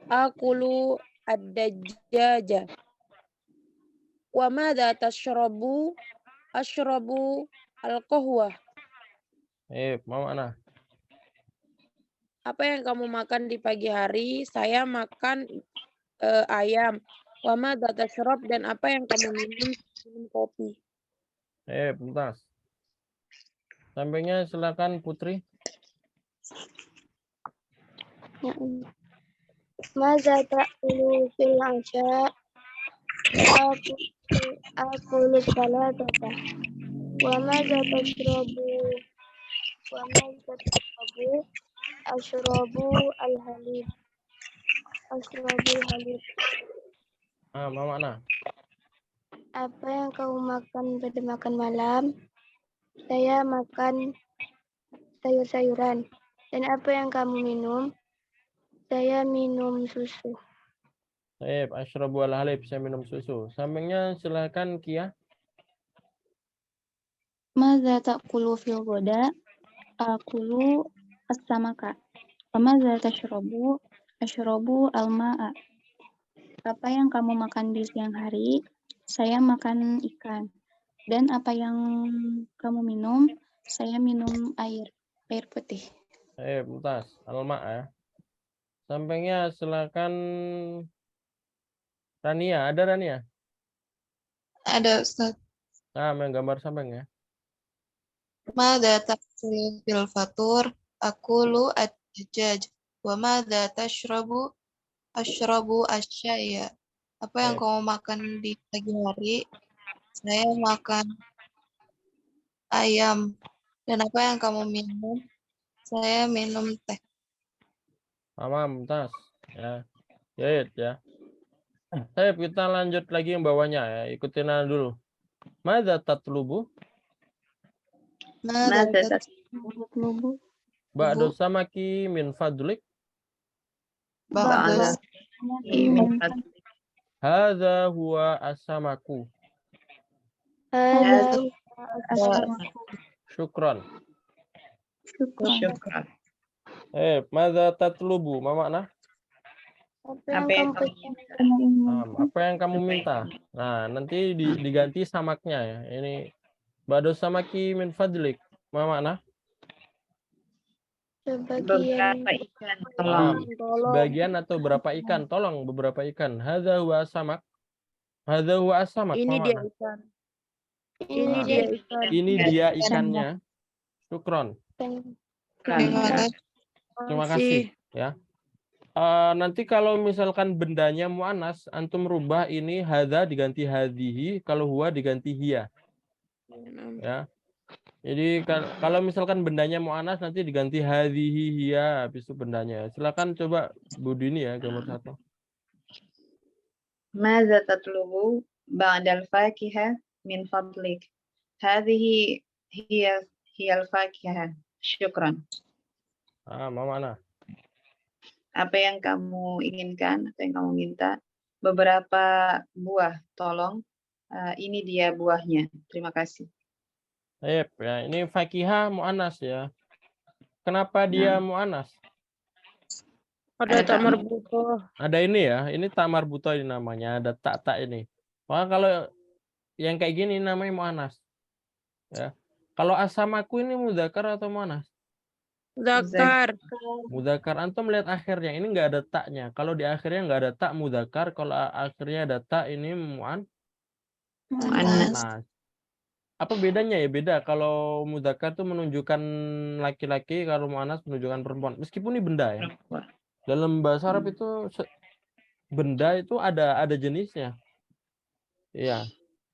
Akulu ad-dajjaja. Wa mada tashrabu? Ashrabu al-qahwa. Mau mana? Apa yang kamu makan di pagi hari? Saya makan ayam. Wa mada tashrab? Dan apa yang kamu minum? Minum kopi. Bentar. Sampainya silakan Putri. Maza ta'kulu fil 'asha? Akulu salatata. Wa maza tashrabu? Wa maza tashrabu? Ashrabu al-halib. Ashrabu al-halib. Mau mana? Apa yang kamu makan pada makan malam? Saya makan sayur-sayuran. Dan apa yang kamu minum? Saya minum susu. Ashrabu al-halib, saya minum susu. Sampingnya silakan Kia. Madza ta'kulu fil ghoda? Akulu as-samaka. Wa madza tashrabu? Ashrabu al-ma'a. Apa yang kamu makan di siang hari? Saya makan ikan. Dan apa yang kamu minum? Saya minum air putih. Bentar. Alma ya. Sampingnya silakan Rania. Ada Rania? Ada Ustaz. Yang gambar samping ya. Mada ta'kulu fil fatur? Akulu ad-dajjaj. Wa mada tashrabu? Ashrabu asyaya. Apa yang kamu makan di pagi hari? Saya makan ayam. Dan apa yang kamu minum? Saya minum teh. Bentar. Ya. Ya. Kita lanjut lagi yang bawahnya ya. Ikutin aja dulu. Madza tatlubu? Madza Tatlubu? Ba'da samaki min fadlik. Ba'da min fadlik. Hadza huwa as-samaku. Hadza Syukran. Syukran. Madza tatlubu? Ma makna? Apa yang kamu Apa yang kamu minta? Nah, nanti diganti samaknya ya. Ini ba'da samaki min fadlik. Ma makna? Sebagian beberapa ikan tolong. Sebagian atau berapa ikan? Tolong beberapa ikan. Hadza huwa samak. Hadza huwa as-samak. Ini Ma dia makna? ikan. ini Ah, dia Ini dia ikannya. Syukron. Terima kasih. Terima kasih ya. Nanti kalau misalkan bendanya mu'anas, antum rubah ini hadza diganti hadhihi, kalau huwa diganti hiya. Ya. Jadi kalau misalkan bendanya mu'anas nanti diganti hadhihi hiya habis itu bendanya. Silakan coba Bu Dini ya gambar 1. Madza tatlubu ba'dal fakiha min fadlik. Hadhihi hiya al-fakihah. Syukran. Ma mana? Apa yang kamu inginkan, apa yang kamu minta? Beberapa buah, tolong. Ini dia buahnya. Terima kasih. Ya, ini fakihah mu'anas ya. Kenapa dia mu'anas? Ada tak marbutoh. Ada ini ya, ini tak marbutoh ini namanya, ada tak ini. Maka kalau yang kayak gini namanya mu'anas. Ya. Kalau asamaku ini mudzakkar atau mu'anas? Zakar. Mudzakkar. Antum lihat akhirnya, ini enggak ada taknya. Kalau di akhirnya enggak ada tak mudzakkar, kalau akhirnya ada tak ini mu'anas. Apa bedanya ya? Beda kalau mudzakkar itu menunjukkan laki-laki, kalau mu'anas menunjukkan perempuan. Meskipun ini benda ya. Dalam bahasa Arab itu benda itu ada jenisnya. Iya.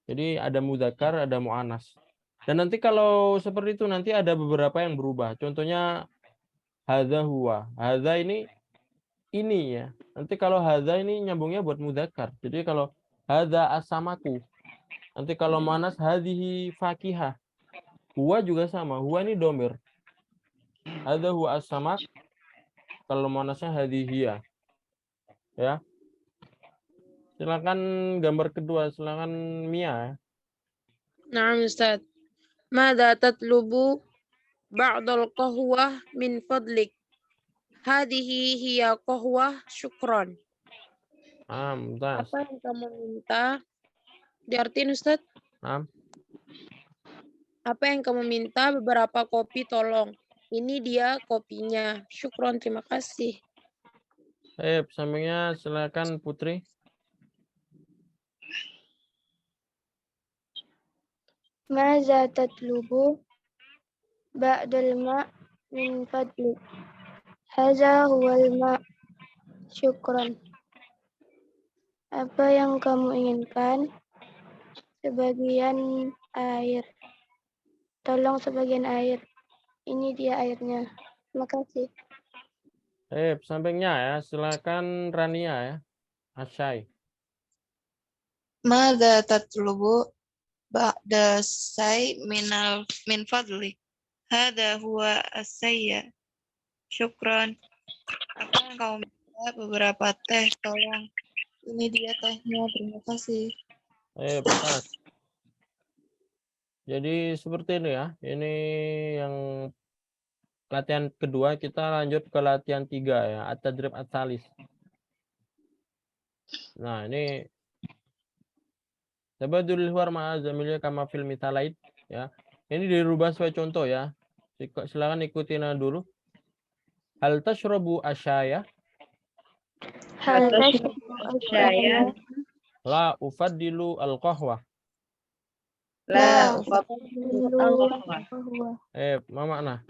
Jadi ada mudzakkar, ada mu'anas. Dan nanti kalau seperti itu nanti ada beberapa yang berubah. Contohnya hadza huwa. Hadza ini ya. Nanti kalau hadza ini nyambungnya buat mudzakkar. Jadi kalau hadza as-samaku. Nanti kalau mu'anas hadhihi fakihah. Huwa juga sama. Huwa ini domir. Hadza huwa as-samak. Kalau mu'anasnya hadhihi ya. Ya. Silakan gambar kedua, silakan Mia ya. Naam Ustaz. Madza tatlubu ba'dal qahwah min fadlik. Hadhihi hiya qahwah, syukran. Mumtaz. Apa yang kamu minta? Diartiin Ustaz? Apa yang kamu minta? Beberapa kopi tolong. Ini dia kopinya. Syukron, terima kasih. Sampingnya silakan Putri. Maza tatlubu ba'dal ma' min fadlik. Hadza huwal ma'. Syukran. Apa yang kamu inginkan? Sebagian air. Tolong sebagian air. Ini dia airnya. Terima kasih. Sampingnya ya, silakan Rania ya. Asyai. Madza tatlubu ba'da say min fadlik. Hadza huwa as-sayya. Syukran. Apa yang kamu minta? Beberapa teh, tolong. Ini dia tehnya. Terima kasih. Pas. Jadi seperti ini ya. Ini yang latihan kedua, kita lanjut ke latihan 3 ya. At-tadrib at-tsalis. Nah, ini tabadul hiwar ma'a zamilnya kama fil mithalain ya. Ini dirubah sesuai contoh ya. Silakan ikutin dulu. Hal tashrabu asyaya? Hal tashrabu asyaya? La ufaddilu al-qahwa. La ufaddilu al-qahwa. Ma makna?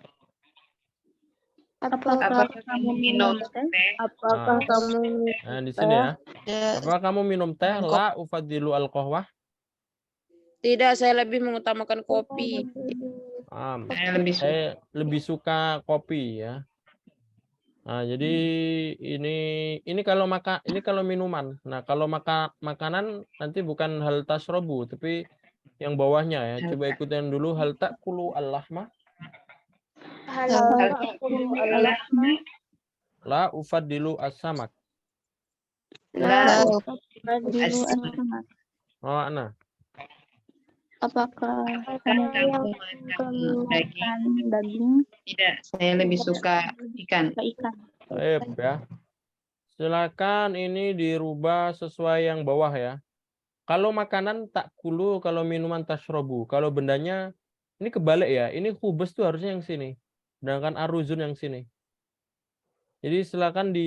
Apakah kamu minum teh? Apakah kamu Nah, di sini ya. Apakah kamu minum teh? La ufaddilu al-qahwa. Tidak, saya lebih mengutamakan kopi. Saya lebih suka kopi ya. Nah, jadi ini kalau kalau minuman. Nah, kalau makanan nanti bukan hal tasrobu, tapi yang bawahnya ya. Coba ikutin dulu hal takulu al-lahma. Hal Hal ta'kulu al-lahma? La ufaddilu as-samak. La La Fadilu as-samak. as-samak. Oh, nah. Apakah Apakah kamu yang Makan daging? makan daging? Tidak, saya lebih suka ikan. Suka ikan. Baik ya. Silakan ini dirubah sesuai yang bawah ya. Kalau makanan takulu, kalau minuman tashrobu. Kalau bendanya ini kebalik ya. Ini khubus tuh harusnya yang sini. Sedangkan aruzun yang sini. Jadi silakan di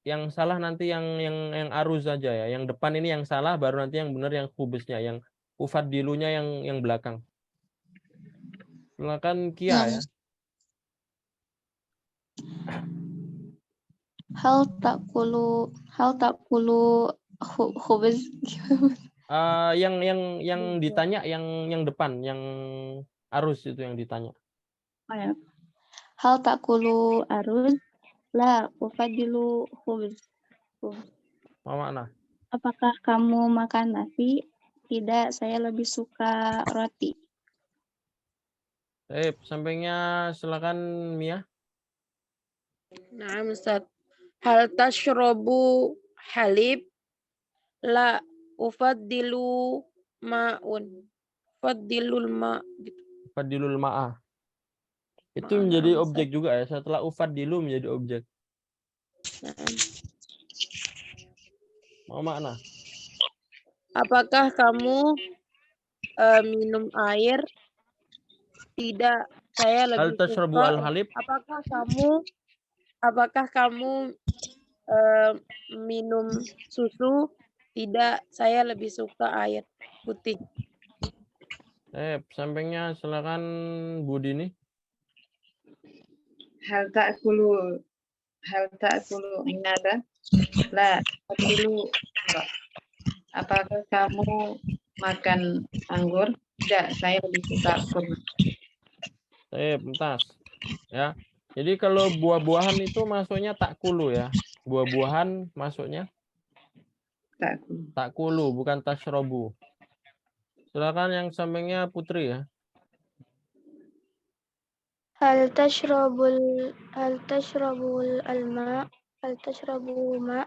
yang salah nanti yang aruz saja ya. Yang depan ini yang salah, baru nanti yang benar yang khubusnya, yang ufadilunya yang belakang. Silakan Kia ya. Hal takulu khubz. Yang ditanya yang depan, yang arus itu yang ditanya. Oh, ya. Hal takulu aruz? La ufadilu khubz. Apa makna? Apakah kamu makan nasi? Tidak, saya lebih suka roti. Sampingnya silakan Mia. Nah, Ustaz. Hal tashrobu halib? La ufaddilu ma'un. Faddilul ma' gitu. Fadilul ma'ah. Itu Ma'ana, menjadi Ustaz. objek juga ya. Setelah ufadilu menjadi objek. Nah, Apa makna? apakah kamu minum air? Tidak, saya Hal lebih tashrabu suka. al-halib? Apakah kamu minum susu? Tidak, saya lebih suka air putih. Sampingnya silakan Bu Dini. Hal ta'kulu inada? La ta'kulu. Apakah kamu makan anggur? Tidak, saya lebih suka kurma. Bentar. Ya. Jadi kalau buah-buahan itu masuknya takulu ya. Buah-buahan masuknya Ta'kulu. takulu, bukan tashrobu. Silakan yang sampingnya Putri ya. Hal tashrabul alma? Hal tashrabu ma?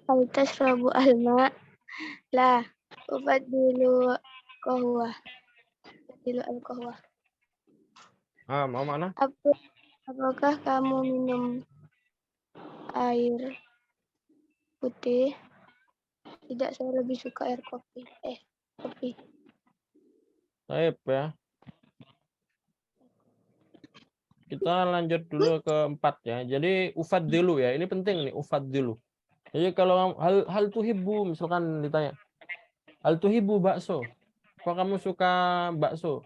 Hal tashrabu alma? La ufaddilu qahwa. Ufaddilu al-qahwa. Apa makna? Apakah kamu minum air putih? Tidak, saya lebih suka air kopi. Kopi. Ya. Kita lanjut dulu ke 4 ya. Jadi ufaddilu ya. Ini penting nih, ufaddilu. Jadi kalau hal tuhibbu, misalkan ditanya, hal tuhibbu bakso? Apa kamu suka bakso?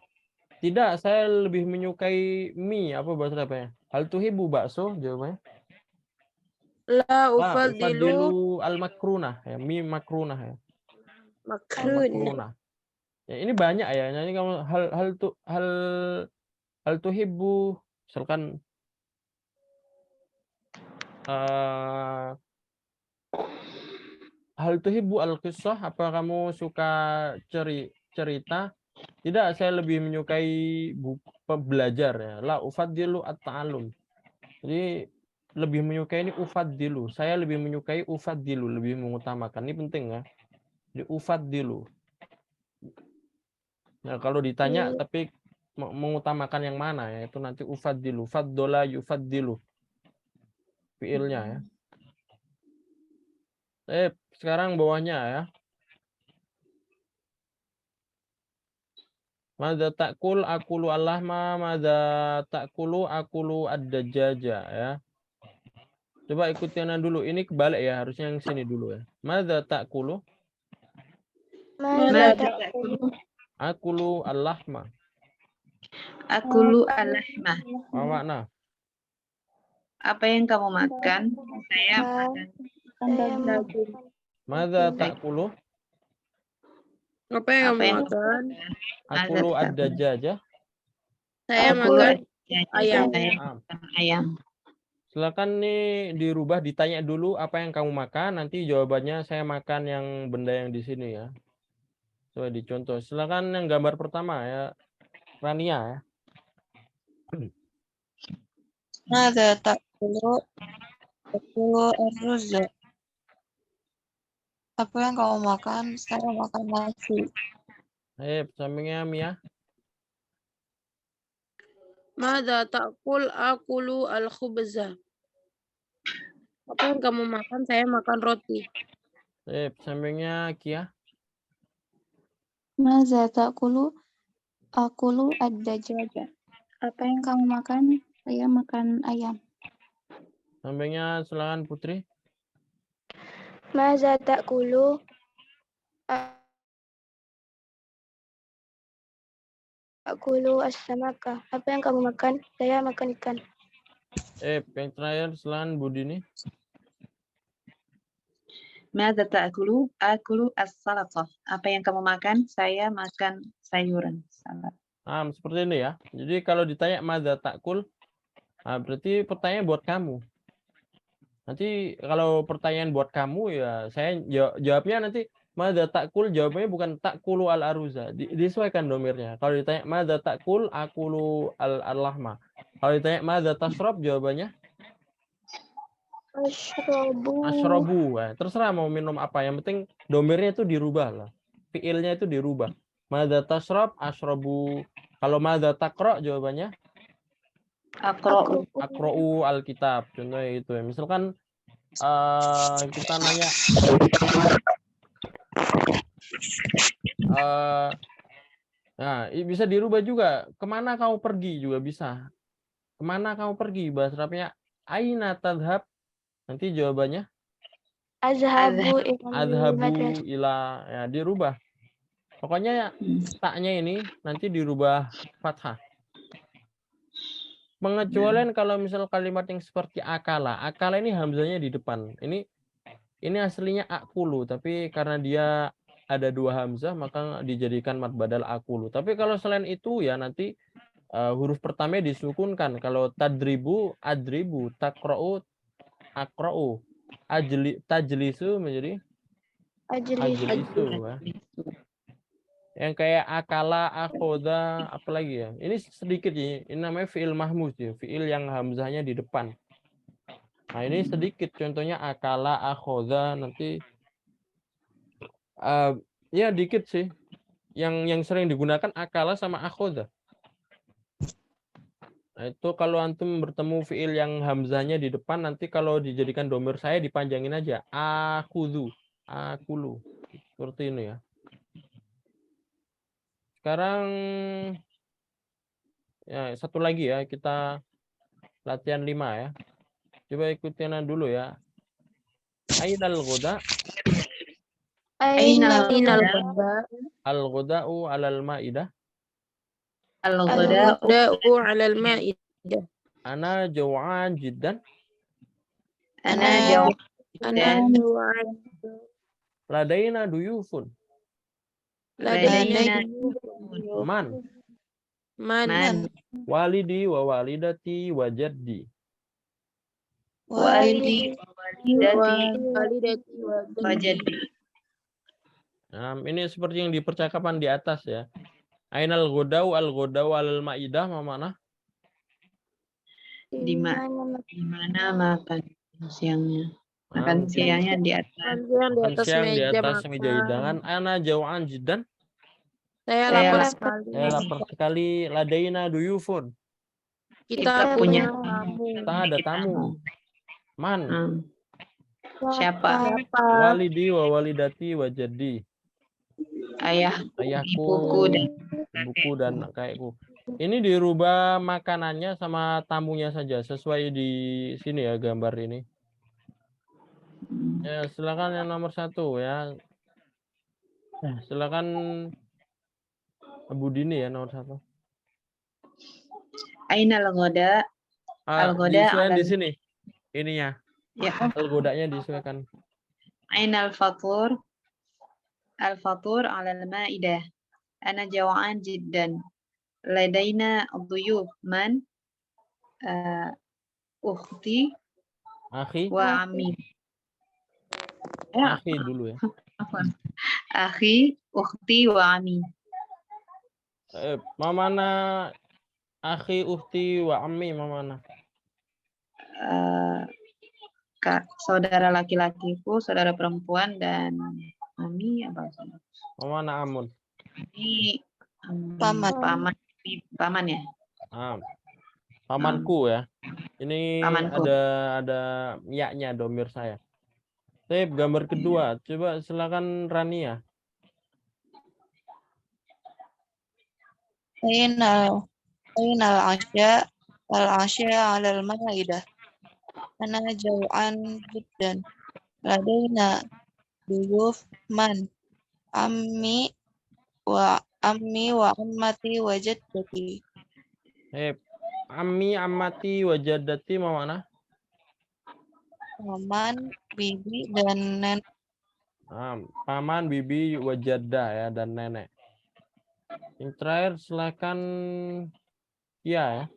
Tidak, saya lebih menyukai mie. Apa bahasa apa ya? Hal tuhibbu bakso? Jawabannya. La Ufaddilu ufaddilu al-makrunah ya, mie makrunah ya. makrun. Makrunah. Ya, ini banyak ya. Jadi kamu hal tuhibbu, misalkan hal tuhibbu al-qissah, apa kamu suka cerita? Tidak, saya lebih menyukai belajar ya. La ufaddilu at-ta'allum. Jadi lebih menyukai ini ufaddilu. Saya lebih menyukai ufaddilu, lebih mengutamakan. Ini penting ya. Di ufaddilu. Nah, kalau ditanya tapi mengutamakan yang mana ya, itu nanti ufaddilu. Faddola yufaddilu. Fiilnya ya. Sekarang bawahnya ya. Madza ta'kul akulu al-lahma, madza ta'kulu akulu ad-dajaja ya. Coba ikutin dulu. Ini kebalik ya, harusnya yang sini dulu ya. Madza ta'kulu? Mada ta'kulu? Akulu al-lahma. Akulu al-lahma. Apa makna? Apa yang kamu makan? Saya makan Daging. Madza ta'kulu? Apa yang Apa kamu yang makan? Akulu ad-dajaja. Saya Aku makan ayam. ayam. Saya makan ayam. Silakan nih dirubah, ditanya dulu apa yang kamu makan, nanti jawabannya saya makan yang benda yang di sini ya. Coba dicontoh. Silakan yang gambar pertama ya. Rania ya. Mada ta'kulu ar-ruzza. Apa yang kamu makan? Saya makan nasi. Sampingnya Mia. Madza ta'kul? Akulu al-khubza. Apa yang kamu makan? Saya makan roti. Sampingnya Kia. Maza ta'kulu? Akulu ad-dajaja. Apa yang kamu makan? Saya makan ayam. Sampingnya silakan Putri. Maza ta'kulu? Akulu as-samaka. Apa yang kamu makan? Saya makan ikan. Yang terakhir silakan Budini. Madza ta'kulu? Akulu as-salatah. Apa yang kamu makan? Saya makan sayuran. Salad. Nah, seperti ini ya. Jadi kalau ditanya madza ta'kul, berarti pertanyaan buat kamu. Nanti kalau pertanyaan buat kamu ya saya jawabnya nanti madza ta'kul, jawabannya bukan ta'kulu al-aruza. Disesuaikan domirnya. Kalau ditanya madza ta'kul, akulu al-lahma. Kalau ditanya madza tashrab, jawabannya Ashrobu. ashrobu. Terserah mau minum apa, yang penting domirnya itu dirubah lah. Fiilnya itu dirubah. Madza tashrab, ashrobu. Kalau madza taqra, jawabannya Aqra'u. aqra'u alkitab. Contohnya itu ya. Misalkan kita nanya nah bisa dirubah juga. Kemana kamu pergi juga bisa. Kemana kamu pergi? Bahasa Arabnya aina tadhab. Nanti jawabannya Azhabu adhabu ila, ya dirubah. Pokoknya taknya ini nanti dirubah fathah. Pengecualian kalau misal kalimat yang seperti akala. Akala ini hamzanya di depan. Ini aslinya akulu, tapi karena dia ada dua hamzah maka dijadikan mad badal akulu. Tapi kalau selain itu ya nanti huruf pertama disukunkan. Kalau tadribu, adribu, takra'u, akra'u, tajlisu menjadi ajlisu. Ya. Yang kayak akala, akhoda, apalagi ya. Ini sedikit ya. Ini namanya fi'il mahmuz ya. Fi'il yang hamzahnya di depan. Nah ini sedikit. Contohnya akala, akhoda, nanti ya dikit sih. Yang sering digunakan akala sama akhoda. Nah, itu kalau antum bertemu fiil yang hamzahnya di depan, nanti kalau dijadikan domir saya dipanjangin aja. Akhudhu, akulu. Seperti ini ya. Sekarang ya satu lagi ya, kita latihan 5 ya. Coba ikutin dulu ya. Ainal ghuda? Ainal Al-ghuda'u 'alal ma'idah. Al-ghuda'u 'alal ma'idah. Ana jaw'an jiddan. Ana jaw'an. Ladaina duyufun. Ladaina Man. man. Walidi wa walidati wa jaddi. Walidi Walidati wa jaddi. Nah, ini seperti yang di percakapan di atas ya. Ainal ghudau al-ghudau alal ma'idah mana? Di mana makan siangnya? Makan siangnya di atas. Makan siang di atas makan. meja hidangan. Ana jaw'an jiddan. Saya lapar sekali. Saya lapar sekali. Ladaina duyufun. Kita punya tamu. Kita ada tamu. Man. Siapa? Walidi wa walidati wa jaddi. Ayahku, ibuku dan kakekku. Ini dirubah makanannya sama tamunya saja sesuai di sini ya gambar ini. Ya, silakan yang nomor 1 ya. Silakan Budini ya nomor 1. Ainal ghoda? Disesuaikan di sini. Ininya. Ya. Al-ghodanya disesuaikan. Ainal fatur? Al-fatur 'alal ma'idah. Ana jaw'an jiddan. Ladaina dhuyuf man? Ukhti Akhi. wa ammi. Akhi dulu ya. Akhi, ukhti wa ammi. Mamana akhi uhti wa ammi mamana. Kak, saudara laki-lakiku, saudara perempuan, dan mami apa? Mamana amun. Ini Paman. paman ya. Pamanku ya. Ini Pamanku. ada ya-nya domir saya. Sip, gambar kedua. Coba silakan Rania. Ainal asya alal ma'idah. Ana jau'an jiddan. Ladaina duyuf man. Ammi wa ammati wa jaddati. Sip. Ammi, ammati, wajadati mana? Paman, bibi, dan nenek. Paman, bibi, wajada ya dan nenek. Yang terakhir silakan ya.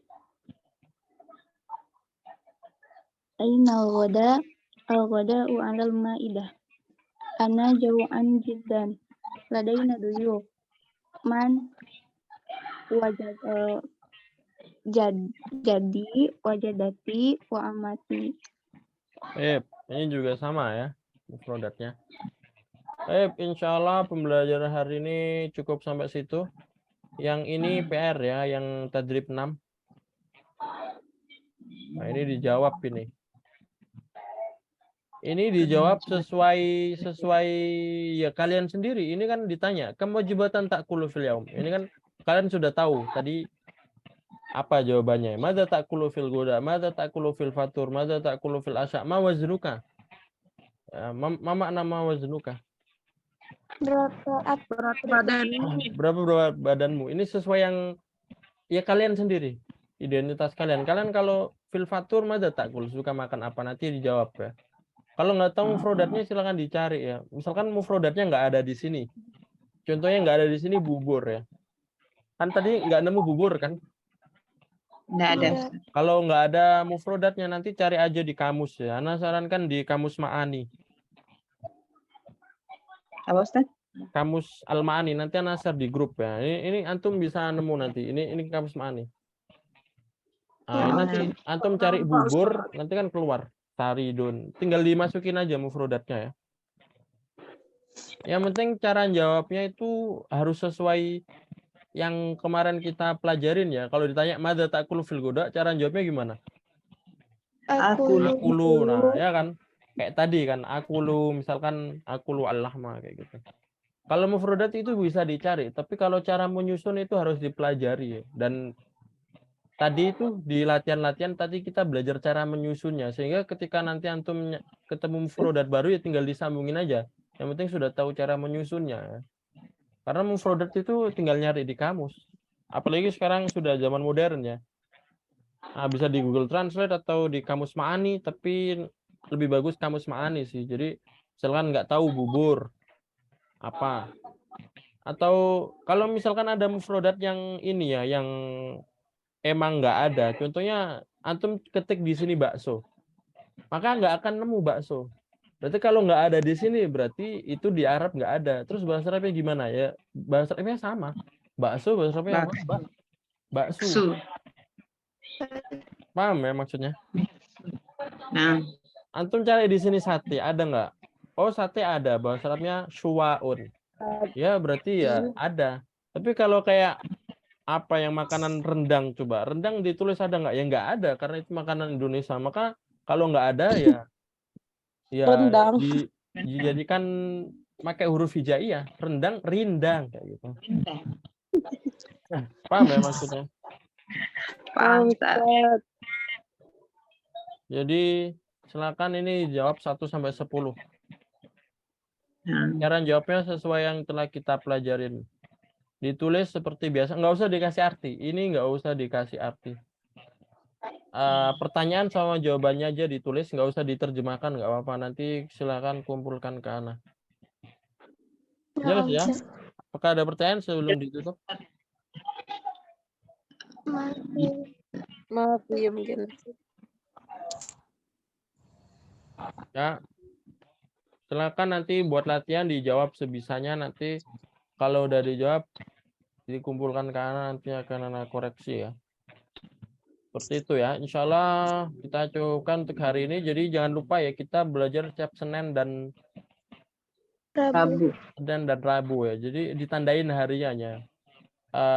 Ainal ghada? Al-ghada'u 'alal ma'idah. Ana jau'an jiddan. Ladaina duyuf. Man jadi wajadati wa amati. Ini juga sama ya mufradatnya. Insya Allah pembelajaran hari ini cukup sampai situ. Yang ini PR ya, yang tadrib 6. Nah, ini dijawab ini. Ini dijawab sesuai ya kalian sendiri. Ini kan ditanya, kamu wajibatan ta'kulu fil yaum. Ini kan kalian sudah tahu tadi apa jawabannya. Madza ta'kulu fil ghuda, madza ta'kulu fil fatur, madza ta'kulu fil asya, ma waznuka. Ma nama waznuka. Berat badanmu. Berapa berat badanmu? Ini sesuai yang ya kalian sendiri. Identitas kalian. Kalian kalau fil fatur madza ta'kul, suka makan apa, nanti dijawab ya. Kalau nggak tahu mufrodatnya silakan dicari ya. Misalkan mufrodatnya nggak ada di sini. Contohnya nggak ada di sini bubur ya. Kan tadi nggak nemu bubur kan? Nggak ada. Kalau nggak ada mufrodatnya nanti cari aja di kamus ya. Ana sarankan di kamus Ma'ani. Apa Ustaz? Kamus Al-Ma'ani nanti ana share di grup ya. Ini antum bisa nemu nanti. Ini kamus Ma'ani. Nah, ini nanti antum cari bubur nanti kan keluar. Saridun. Tinggal dimasukin aja mufrodatnya ya. Yang penting cara jawabnya itu harus sesuai yang kemarin kita pelajarin ya. Kalau ditanya madza ta'kulu fil ghuda, cara jawabnya gimana? Akulu. Nah, ya kan? Kayak tadi kan akulu, misalkan akulu al-lahma kayak gitu. Kalau mufrodat itu bisa dicari, tapi kalau cara menyusun itu harus dipelajari ya. Dan tadi itu di latihan-latihan tadi kita belajar cara menyusunnya sehingga ketika nanti antum ketemu mufrodat baru ya tinggal disambungin aja. Yang penting sudah tahu cara menyusunnya. Karena mufrodat itu tinggal nyari di kamus. Apalagi sekarang sudah zaman modern ya. Nah, bisa di Google Translate atau di kamus Ma'ani, tapi lebih bagus kamus Ma'ani sih. Jadi misalkan nggak tahu bubur apa. Atau kalau misalkan ada mufrodat yang ini ya, yang emang nggak ada. Contohnya antum ketik di sini bakso, maka nggak akan nemu bakso. Berarti kalau nggak ada di sini berarti itu di Arab nggak ada. Terus bahasa Arabnya gimana ya? Bahasa Arabnya sama. Bakso bahasa Arabnya apa? Bakso. Paham ya maksudnya? Nah, Antum cari di sini sate, ada nggak? Oh sate ada. Bahasa Arabnya syuwaun. Ya berarti ya ada. Tapi kalau kayak apa yang makanan rendang coba, rendang ditulis ada nggak? Ya nggak ada karena itu makanan Indonesia. Maka kalau nggak ada ya Rendang. dijadikan pakai huruf hijaiyah, rendang, rindang kayak gitu. Paham ya maksudnya? paham Ustaz. Jadi silakan ini jawab 1 sampai 10. Nah, Cara jawabnya sesuai yang telah kita pelajarin. Ditulis seperti biasa, nggak usah dikasih arti. Ini nggak usah dikasih arti. Pertanyaan sama jawabannya aja ditulis, nggak usah diterjemahkan, nggak apa-apa. Nanti silakan kumpulkan ke Ana. Jelas ya? Apakah ada pertanyaan sebelum ditutup? Maaf ya mungkin. Ya. Silakan nanti buat latihan dijawab sebisanya nanti kalau udah dijawab dikumpulkan ke anak, nanti akan anak koreksi ya. Seperti itu ya. Insya Allah kita cukupkan untuk hari ini. Jadi jangan lupa ya, kita belajar setiap Senin dan Rabu. Rabu ya. Jadi ditandain harinya.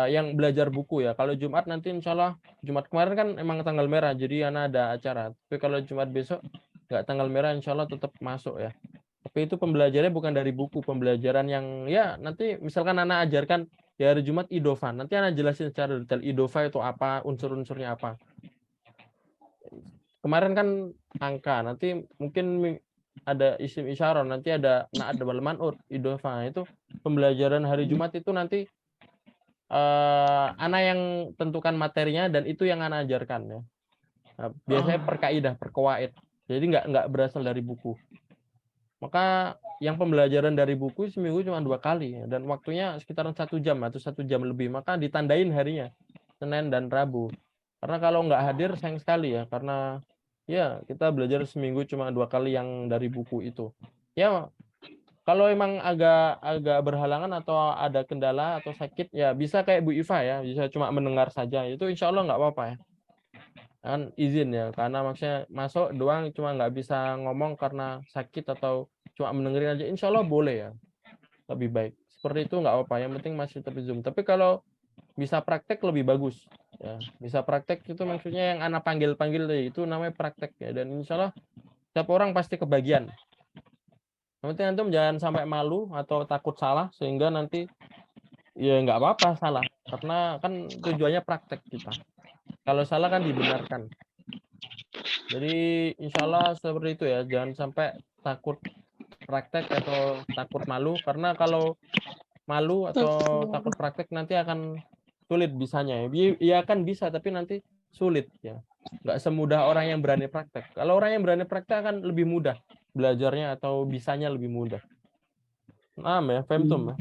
Yang belajar buku ya. Kalau Jumat nanti insya Allah, Jumat kemarin kan emang tanggal merah, jadi anak ada acara. Tapi kalau Jumat besok nggak tanggal merah, insya Allah tetap masuk ya. Tapi itu pembelajarannya bukan dari buku, pembelajaran yang ya nanti misalkan anak ajarkan di hari Jumat idofa, nanti anak jelasin secara detail idofa itu apa, unsur-unsurnya apa. Kemarin kan angka, nanti mungkin ada isim isyarah, nanti ada na'at wal man'ut, idofa. Itu pembelajaran hari Jumat itu nanti anak yang tentukan materinya dan itu yang anak ajarkan ya. Nah, biasanya per kaidah, per qawaid. Jadi nggak berasal dari buku. Maka yang pembelajaran dari buku seminggu cuma 2 kali ya, dan waktunya sekitaran 1 jam atau 1 jam lebih. Maka ditandain harinya Senin dan Rabu. Karena kalau nggak hadir sayang sekali ya, karena ya kita belajar seminggu cuma 2 kali yang dari buku itu. Ya kalau emang agak berhalangan atau ada kendala atau sakit ya bisa kayak Bu Iva ya, bisa cuma mendengar saja. Itu insya Allah nggak apa-apa ya. Kan izin ya, karena maksudnya masuk doang cuma nggak bisa ngomong karena sakit atau cuma mendengarin aja, insya Allah boleh ya. Lebih baik. Seperti itu nggak apa-apa, yang penting masih tetap Zoom. Tapi kalau bisa praktek lebih bagus. Ya, bisa praktek itu maksudnya yang anak panggil-panggil itu namanya praktek ya, dan insya Allah setiap orang pasti kebagian. Yang penting antum jangan sampai malu atau takut salah sehingga nanti ya nggak apa-apa salah, karena kan tujuannya praktek kita. Kalau salah kan dibenarkan. Jadi insya Allah seperti itu ya, jangan sampai takut praktek atau takut malu, karena kalau malu atau takut praktek nanti akan sulit bisanya ya. Iya kan bisa tapi nanti sulit ya. Nggak semudah orang yang berani praktek. Kalau orang yang berani praktek akan lebih mudah belajarnya atau bisanya lebih mudah. Nah ya, femtum ya.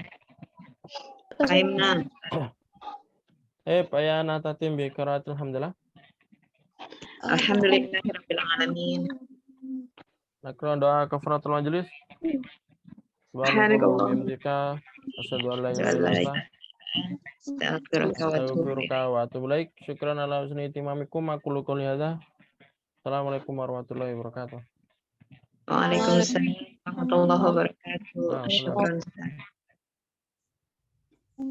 Aimna. Pak ya natatim bi qiraatil alhamdulillah. Alhamdulillahirabbil alamin. Nakron doa kafaratul majelis. Subhanakallah. Subhanallah. Asyhadu an la ilaha illallah. Astaghfiruka wa atubu ilaik. Syukran ala husni ihtimamikum. Aqulu qouli hadza. Assalamualaikum warahmatullahi wabarakatuh. Waalaikumsalam warahmatullahi wabarakatuh. Nah, Syukran.